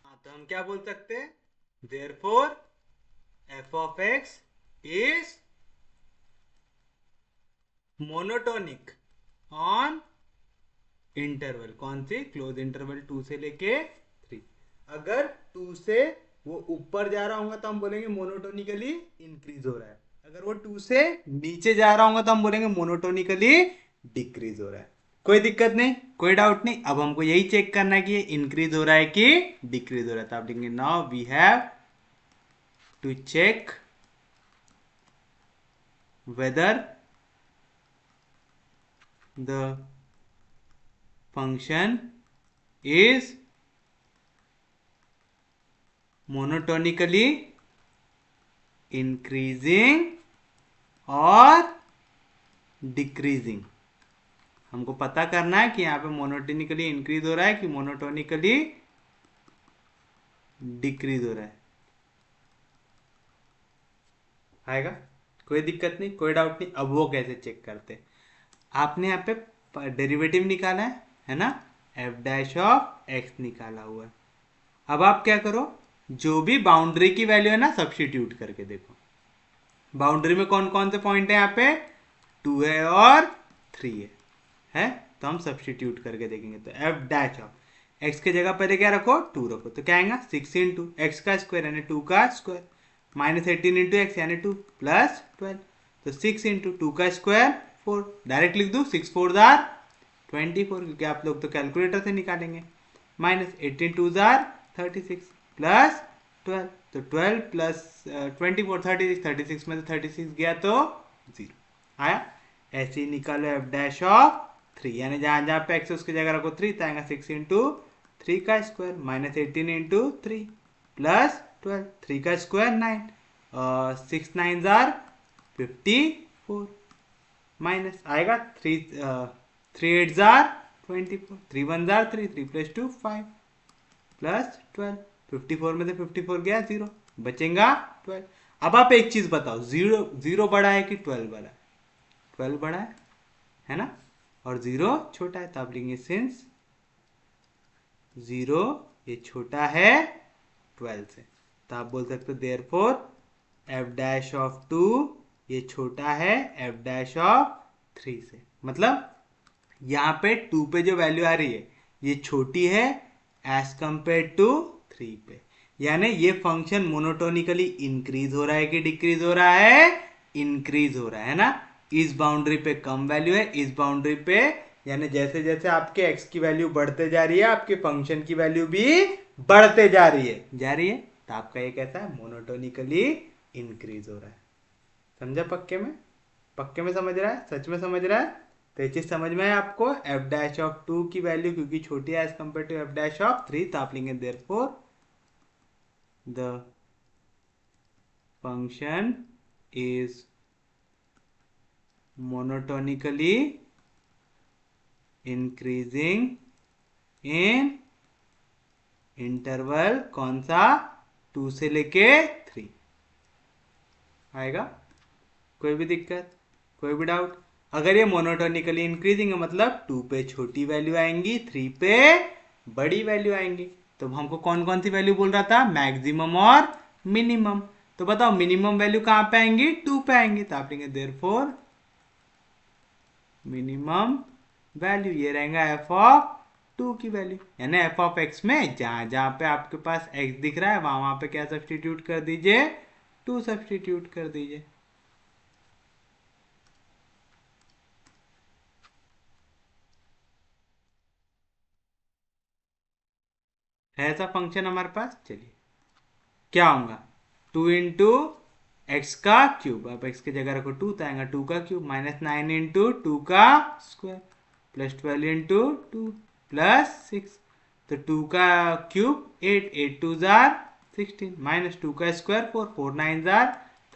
हाँ, तो हम क्या बोल सकते हैं? Therefore, f of x is monotonic on interval. कौन सी? क्लोज इंटरवल 2 से लेके 3। अगर 2 से वो ऊपर जा रहा होगा तो हम बोलेंगे मोनोटोनिकली इंक्रीज हो रहा है। अगर वो 2 से नीचे जा रहा होगा तो हम बोलेंगे मोनोटोनिकली डिक्रीज हो रहा है। कोई दिक्कत नहीं, कोई डाउट नहीं। अब हमको यही चेक करना है कि ये इंक्रीज हो रहा है कि डिक्रीज हो रहा है। तो आप लिखेंगे now we have to check whether the function is monotonically increasing or decreasing। हमको पता करना है कि यहाँ पे मोनोटोनिकली इंक्रीज हो रहा है कि मोनोटोनिकली डिक्रीज हो रहा है। आएगा? कोई दिक्कत नहीं, कोई डाउट नहीं। अब वो कैसे चेक करते? आपने यहाँ पे डेरिवेटिव निकाला है ना? एफ डैश ऑफ एक्स निकाला हुआ है। अब आप क्या करो, जो भी बाउंड्री की वैल्यू है ना सब्स्टिट्यूट करके देखो। बाउंड्री में कौन कौन से पॉइंट है? यहाँ पे 2 है और 3 है? तो हम सब्स्टिट्यूट करके देखेंगे। तो एफ डैश ऑफ एक्स के जगह पहले क्या रखो? 2 रखो। तो क्या आएगा? 6 इंटू एक्स का स्क्वायर यानी 2 का स्क्वायर माइनस 18 इंटू एक्स यानी 2 प्लस 12। तो 6 इंटू 2 का स्क्वायर 4। डायरेक्ट लिख दो, 6 4 जार 24, क्योंकि आप लोग तो कैलकुलेटर से निकालेंगे। Minus 18 2 jar 36 plus 12। तो 12 प्लस 24 36, 36 में से 36 गया तो 0 आया। ऐसे ही निकालो एफ डैश ऑफ 3, यानी जहां जहां पे एक्स उसकी जगह रखो 3, तो आएगा 6 इंटू 3 का स्क्वायर माइनस 18 इंटू 3 प्लस 12, 3 का स्क्वायर 9 6 9 जार 54 माइनस आएगा 3 8 जार 24 3 1 जार 3 3 प्लस 2 5 प्लस 12 54 में से 54 गया 0 बचेगा 12। अब आप एक चीज बताओ, 0 बड़ा है कि 12 बड़ा है? 12 बड़ा है ना, और 0 छोटा है, तो आप लिखेंगे सिंस 0 ये छोटा है 12 से, तो आप बोल सकते हो देयरफॉर एफ डैश ऑफ 2 ये छोटा है एफ डैश ऑफ 3 से। मतलब यहाँ पे 2 पे जो वैल्यू आ रही है ये छोटी है एज कंपेयर टू 3 पे, यानी ये फंक्शन मोनोटोनिकली इंक्रीज हो रहा है कि डिक्रीज हो रहा है? इंक्रीज हो रहा है ना। इस बाउंड्री पे कम वैल्यू है, इस बाउंड्री पे, यानी जैसे जैसे आपके x की वैल्यू बढ़ते जा रही है आपके फंक्शन की वैल्यू भी बढ़ते जा रही है, तो आपका ये कैसा है? मोनोटोनिकली इंक्रीज हो रहा है। समझा? पक्के में समझ रहा है? सच में समझ रहा है? तो ये चीज समझ में है आपको? एफ डैश ऑफ 2 की वैल्यू क्योंकि छोटी है as compare to F dash of 3, तो आप लेंगे therefore the function is monotonically increasing in interval कौन सा? 2 से लेके 3 आएगा। कोई भी दिक्कत, कोई भी डाउट? अगर ये मोनोटोनिकली इंक्रीजिंग है मतलब 2 पे छोटी वैल्यू आएंगी, 3 पे बड़ी वैल्यू आएंगी। तो हमको कौन कौन सी वैल्यू बोल रहा था? मैक्सिमम और मिनिमम। तो बताओ मिनिमम वैल्यू कहां पे आएंगी? 2 पे आएंगी, तो आप लेंगे देयरफॉर मिनिमम वैल्यू ये रहेगा एफ ऑफ 2 की वैल्यू, यानी एफ ऑफ एक्स में जहां जहां पे आपके पास एक्स दिख रहा है वहां वहां पे क्या सब्सटीट्यूट कर दीजिए? 2 सब्सटीट्यूट कर दीजिए। है ऐसा फंक्शन हमारे पास? चलिए क्या होगा? 2 इंटू एक्स का क्यूब, अब एक्स की जगह रखो 2 तो आएगा 2 का क्यूब, माइनस 9 इंटू 2 का स्क्वायर प्लस 12 इंटू 2 प्लस 6, तो 2 का क्यूब 8 8 2 जार 16 माइनस 2 का square 4 4 9 jar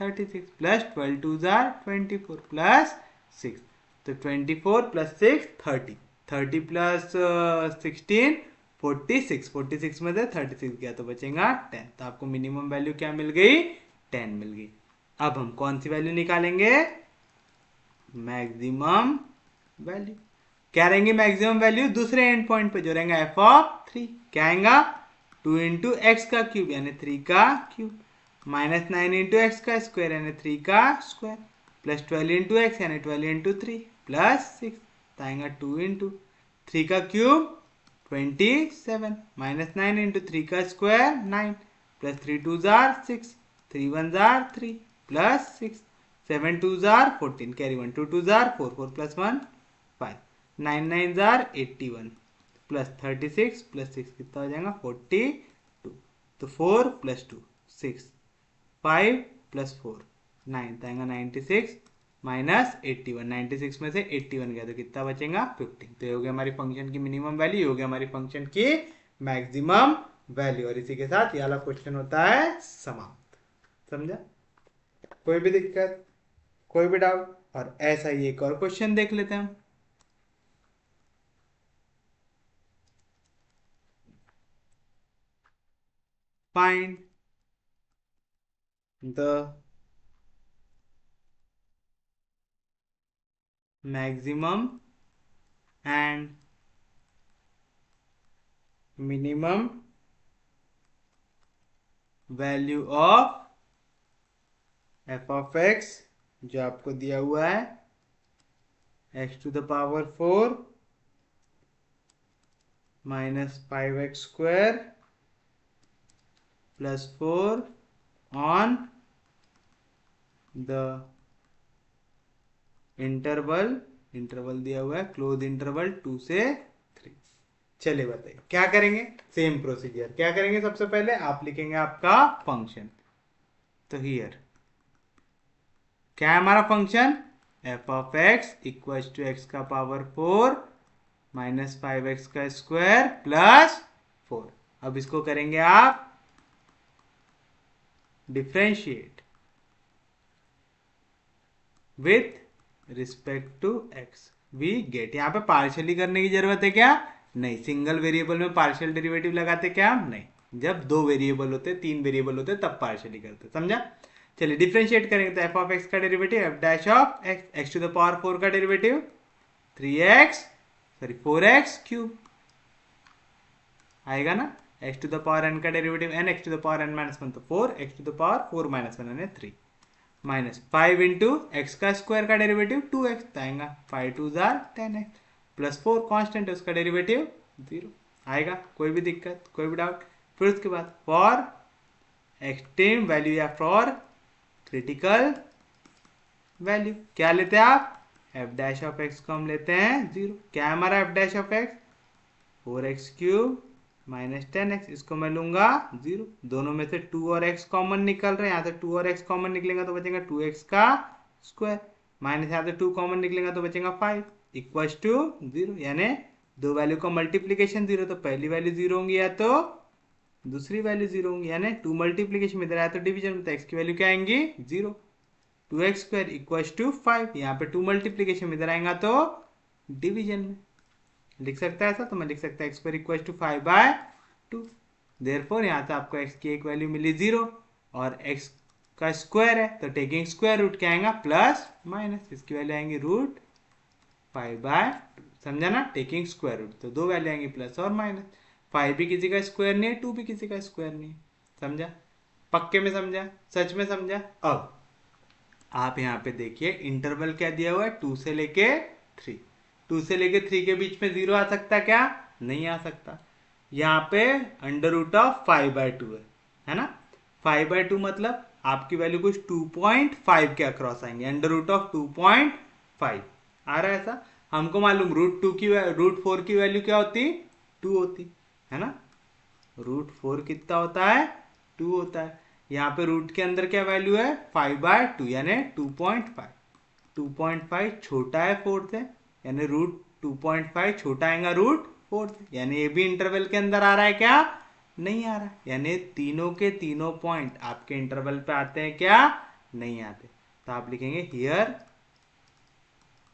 36 plus 12 2 jar 24 plus 6, तो 24 प्लस 6 30 30 प्लस 16 46 46 में से 36 गया तो बचेगा 10, तो आपको मिनिमम वैल्यू क्या मिल गई? 10 मिल गई। अब हम कौन सी वैल्यू निकालेंगे? Maximum value. क्या रहेंगे मैक्सिमम वैल्यू? दूसरे एंड पॉइंट पे जो रहेगा एफ ऑफ 3, क्या आएगा? 2 इंटू एक्स का क्यूब यानी 3 का क्यूब, माइनस 9 इंटू एक्स का स्क्वायर यानी 3 का स्क्वायर, प्लस 12 इंटू एक्स यानी 12 इंटू 3 प्लस 6, तो आएगा 2 इंटू 3 का क्यूब 27 माइनस 9 इंटू 3 का square 9 plus 3 2 jar 6 3 1 jar 3 plus 6 7 2 jar 14 carry 1 2 2 जार 4 4 प्लस 1 5 9 9 जार 81 प्लस 36 प्लस 6 कितना हो जाएगा? 42, तो 4 प्लस 2 6 5 प्लस 4 9, तो आएगा 96 माइनस 81, 96 में से 81 गया तो कितना बचेगा? 15। तो ये हो गया हमारी फंक्शन की मिनिमम वैल्यू, ये हो गया हमारी फंक्शन की मैक्सिमम वैल्यू, और इसी के साथ ये वाला क्वेश्चन होता है समाप्त। समझा? कोई भी दिक्कत, कोई भी डाउट? और ऐसा ही एक और क्वेश्चन देख लेते हैं हम। Find the maximum and minimum value of f of x जो आपको दिया हुआ है x to the power 4 minus 5x square plus 4 on the interval दिया हुआ है क्लोज इंटरवल 2 से 3। चलिए बताइए क्या करेंगे? Same procedure. क्या करेंगे? सबसे पहले आप लिखेंगे आपका फंक्शन, तो हियर क्या है हमारा function? F of X equal to X का पावर 4 माइनस 5x का स्क्वायर प्लस 4। अब इसको करेंगे आप differentiate, with respect to X we get. यहाँ पे पार्शियली करने की जरूरत है क्या? नहीं। सिंगल वेरिएबल में पार्शियल डेरिवेटिव लगाते क्या हम? नहीं। जब दो वेरिएबल होते, तीन वेरिएबल होते, तब पार्शियली करते। समझा? चलिए डिफरेंशिएट करेंगे तो एफ ऑफ एक्स का derivative F dash of X, X to the power 4 का डेरिवेटिव 4x क्यूब आएगा ना। X to the power N का derivative N, X to the power N minus 1 तो 4, X to the power 4 minus 1 यानी 3 minus 5 into X का square का derivative 2x आएगा, 5 2 jar 10x plus 4 constant है उसका डेरिवेटिव 0 आएगा। कोई भी दिक्कत, कोई भी डाउट? फिर उसके बाद फॉर एक्सट्रीम वैल्यू या फॉर क्रिटिकल वैल्यू क्या लेते हैं आप? एफ डैश ऑफ एक्स को हम लेते हैं 0। क्या है हमारा F dash of x? 4x cube minus 10x, इसको मैं लूंगा 0। दोनों में से 2 और x कॉमन निकल रहे हैं, यहाँ से 2 और x कॉमन निकलेगा तो बचेगा 2x का स्क्वायर, माइनस यहाँ से 2 कॉमन निकलेगा तो बचेगा 5 इक्वल टू 0। यानी दो वैल्यू का मल्टीप्लीकेशन 0, तो पहली वैल्यू 0 होंगी या तो दूसरी वैल्यू 0 होंगी। यानी 2 मल्टीप्लीकेशन में इधर आया तो डिवीजन में, तो x की वैल्यू क्या आएंगी? 0। 2x स्क्वायर इक्वल टू 5, यहाँ पे 2 मल्टीप्लीकेशन में इधर आएगा तो डिवीजन में लिख सकता है ऐसा, तो मैं लिख सकता है x square equal to 5/2। Therefore यहाँ से आपको x की एक वैल्यू मिली 0 और x का स्क्वायर है तो टेकिंग स्क्वायर रूट क्या आएगा? प्लस माइनस, इसकी वैल्यू आएंगी रूट 5/2। समझा ना? टेकिंग स्क्वायर रूट तो दो वैल्यू आएंगी प्लस और माइनस। 5 भी किसी का स्क्वायर नहीं है, 2 भी किसी का स्क्वायर नहीं है। समझा? पक्के में समझा? सच में समझा? अब आप यहाँ पे देखिए इंटरवल क्या दिया हुआ है? 2 से लेके 3। 2 से लेके 3 के बीच में 0 आ सकता क्या? नहीं आ सकता। यहाँ पे अंडर रूट ऑफ 5/2 है ना। 5/2 मतलब आपकी वैल्यू कुछ 2.5 के अक्रॉस आएंगे। अंडर रूट ऑफ 2.5 आ रहा है ऐसा। हमको मालूम रूट 4 की वैल्यू क्या होती? 2 होती है ना। रूट 4 कितना होता है? 2 होता है। यहाँ पे रूट के अंदर क्या वैल्यू है? 5/2 यानी 2.5। 2.5 छोटा है 4 से, यानी रूट 2.5 छोटा आएगा रूट 4 से, यानी ये भी इंटरवल के अंदर आ रहा है क्या? नहीं आ रहा। यानी तीनों के तीनों पॉइंट आपके इंटरवल पे आते हैं क्या? नहीं आते। तो आप लिखेंगे हियर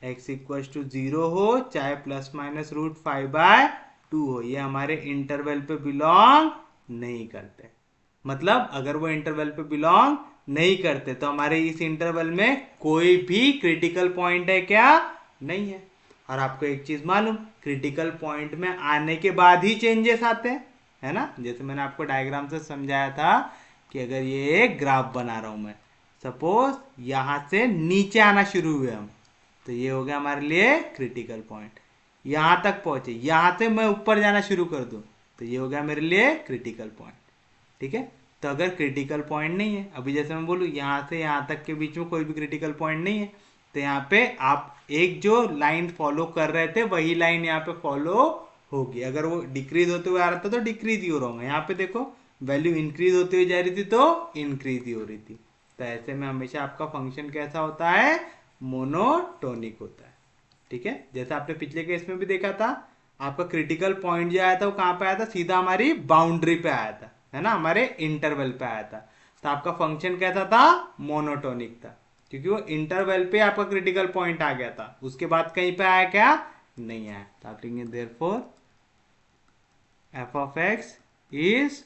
x इक्वल टू 0 हो चाहे प्लस माइनस रूट 5/2 हो, ये हमारे इंटरवल पे बिलोंग नहीं करते। मतलब अगर वो इंटरवल पे बिलोंग नहीं करते तो हमारे इस इंटरवल में कोई भी क्रिटिकल पॉइंट है क्या? नहीं है। और आपको एक चीज मालूम, क्रिटिकल पॉइंट में आने के बाद ही चेंजेस आते हैं, है ना। जैसे मैंने आपको डायग्राम से समझाया था कि अगर ये एक ग्राफ बना रहा हूं मैं, सपोज यहां से नीचे आना शुरू हुए हम, तो ये हो गया हमारे लिए क्रिटिकल पॉइंट। यहां तक पहुंचे, यहां से मैं ऊपर जाना शुरू कर दूं तो ये हो गया मेरे लिए क्रिटिकल पॉइंट। ठीक है। तो अगर क्रिटिकल पॉइंट नहीं है, अभी जैसे मैं बोलूँ यहाँ से यहाँ तक के बीच में कोई भी क्रिटिकल पॉइंट नहीं है, तो यहाँ पे आप एक जो लाइन फॉलो कर रहे थे वही लाइन यहाँ पे फॉलो होगी। अगर वो डिक्रीज होते हुए आ रहा था तो डिक्रीज ही हो रहा होगा। यहाँ पे देखो वैल्यू इंक्रीज होती हुई जा रही थी तो इंक्रीज ही हो रही थी। तो ऐसे में हमेशा आपका फंक्शन कैसा होता है? मोनोटोनिक होता है। ठीक है। जैसे आपने पिछले केस में भी देखा था, आपका क्रिटिकल पॉइंट जो आया था वो कहाँ पे आया था? सीधा हमारी बाउंड्री पे आया था, है ना, हमारे इंटरवल पे आया था। तो आपका फंक्शन कैसा था? मोनोटोनिक था, क्योंकि वो इंटरवल पे आपका क्रिटिकल पॉइंट आ गया था। उसके बाद कहीं पे आया क्या? नहीं आया। तो आप लिखेंगे therefore F of x is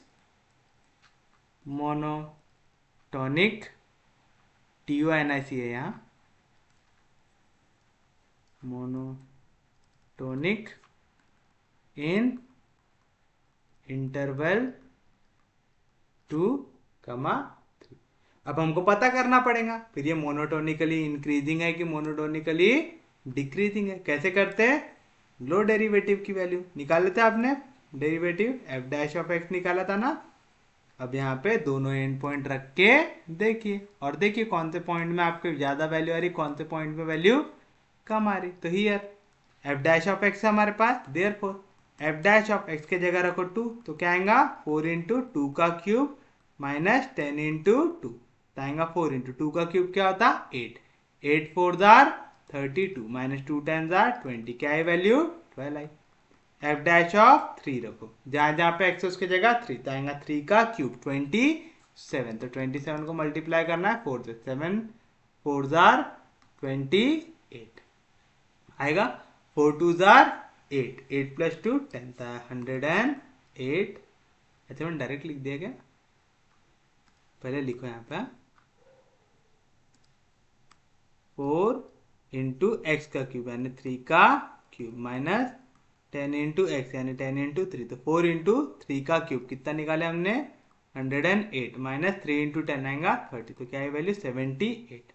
monotonic, TONIC है यहाँ, मोनोटोनिक इन इंटरवल 2,3। अब हमको पता करना पड़ेगा फिर ये मोनोटोनिकली इंक्रीजिंग है कि मोनोटोनिकली डिक्रीजिंग है। कैसे करते हैं? लो डेरिवेटिव की वैल्यू निकाल लेते हैं। आपने derivative F dash of x निकाला था ना। अब यहाँ पे दोनों एंड पॉइंट रख के देखिए, और देखिए कौन से पॉइंट में आपको ज्यादा वैल्यू आ रही, कौन से पॉइंट में वैल्यू कम आ रही। तो here F dash of X है हमारे पास, therefore F dash of X के जगह रखो 2, तो क्या आएगा? 4 इंटू 2 का क्यूब माइनस 10 इंटू 2, तो आएगा 4 इंटू 2 का क्यूब क्या होता? 8। 8 4 जार 32 माइनस 2 10 जार 20, क्या है value? 12 I. F dash of 3 रखो, जहां जहां पे एक्स उसके जगह 3, तो आएगा 3 का क्यूब 27। तो 27 को मल्टीप्लाई करना है 4 से, 7 4 जार 28 आएगा। 4 2 जार 8, 8 + 2 10 था 108। अच्छा मैंने डायरेक्ट लिख दिया क्या? पहले लिखो यहाँ पे 4 इंटू एक्स का क्यूब यानी 3 का क्यूब माइनस 10 इंटू एक्स यानी 10 इंटू 3, तो 4 इंटू 3 का क्यूब कितना निकाले हमने 108 माइनस 3 इंटू 10 आएगा 30, तो क्या है वैल्यू 78।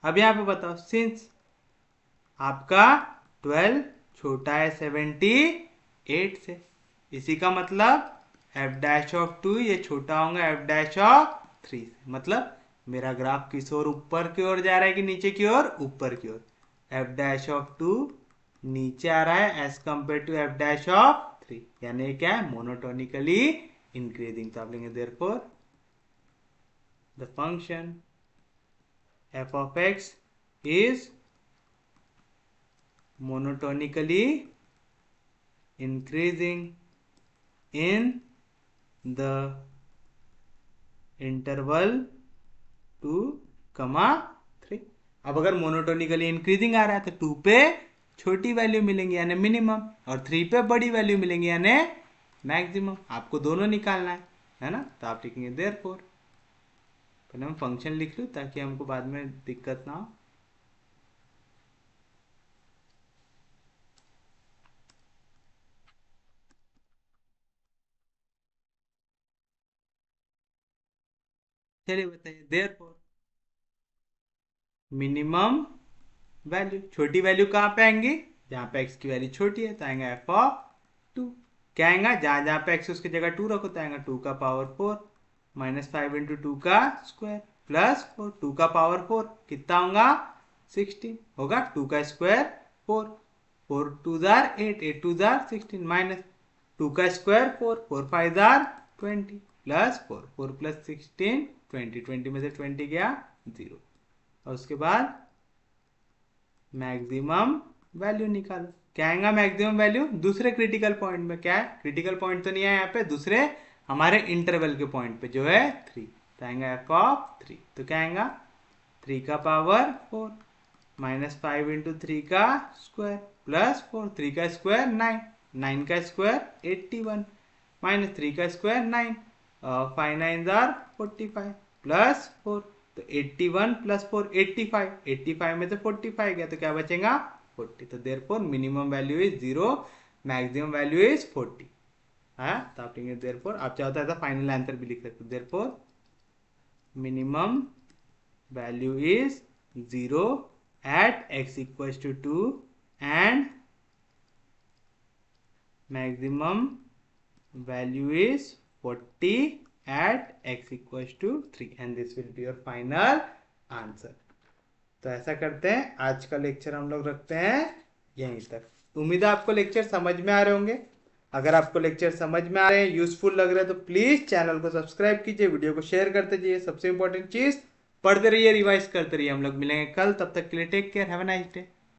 अब यहाँ पे बताओ सिंस आपका 12 छोटा है 78 से, इसी का मतलब f'(2) ये छोटा होगा f'(3) से, मतलब मेरा ग्राफ किस ओर ऊपर की ओर जा रहा है कि नीचे की ओर? ऊपर की ओर। f'(2) नीचे आ रहा है एज कंपेयर टू f'(3), यानी क्या है मोनोटोनिकली इंक्रीजिंग। तो आप लेंगे therefore the function f of x is monotonically increasing in the interval 2, 3। अब अगर मोनोटोनिकली इंक्रीजिंग आ रहा है तो 2 पे छोटी वैल्यू मिलेंगी यानी मिनिमम, और 3 पे बड़ी वैल्यू मिलेंगी यानी मैक्सिमम। आपको दोनों निकालना है ना, तो आप लिखेंगे देयरफॉर। पहले हम फंक्शन लिख लूँ ताकि हमको बाद में दिक्कत ना हो। चलिए बताइए देयरफॉर मिनिमम वैल्यू, छोटी वैल्यू कहाँ पे आएंगी? जहाँ पे x की वैल्यू छोटी है तो आएगा f(2). क्या आएगा? जहाँ जहाँ पे x उसकी जगह 2 रखो तो आएगा 2 का पावर 4 माइनस 5 इंटू 2 का स्क्वायर प्लस 4, 2 का पावर 4 कितना होगा 16 होगा, 2 का स्क्वायर 4, 4 2 जार 8, 8 2 जार 16 माइनस 2 का स्क्वायर 4, 4 5 जार 20 प्लस 4, 4 प्लस 16 20, 20 में से 20 गया 0। और उसके बाद मैक्सिमम वैल्यू निकालो। क्या आएगा मैक्सिमम वैल्यू? दूसरे क्रिटिकल पॉइंट में। क्या है? क्रिटिकल पॉइंट तो नहीं है यहाँ पे, दूसरे हमारे इंटरवल के पॉइंट पे जो है 3, तो आएगा f(3). तो क्या आएगा 3 का पावर 4 माइनस 5 इंटू 3 का स्क्वायर प्लस 4, 3 का स्क्वायर 9, 9 का स्क्वायर 81 माइनस 3 का स्क्वायर 9, 5 9 जार 45 प्लस 4, तो 81 प्लस 4 85, 85 में से 45 गया तो क्या बचेगा 40। तो therefore minimum value is 0, maximum value is 40। हाँ, तो आप लिखेंगे देयरफॉर, आप चाहो तो ऐसा फाइनल आंसर भी लिख सकते हो, therefore minimum value is 0 at x equals to 2 and maximum value is 40 at x equals to 3 and this will be your final answer। तो ऐसा करते हैं, आज का लेक्चर हम लोग रखते हैं यहीं तक। उम्मीद है आपको लेक्चर समझ में आ रहे होंगे। अगर आपको लेक्चर समझ में आ रहे हैं, यूजफुल लग रहे हैं, तो प्लीज चैनल को सब्सक्राइब कीजिए, वीडियो को शेयर करते जाइए। सबसे इंपॉर्टेंट चीज, पढ़ते रहिए, रिवाइज करते रहिए। हम लोग मिलेंगे कल, तब तक के लिए take care, have a nice day.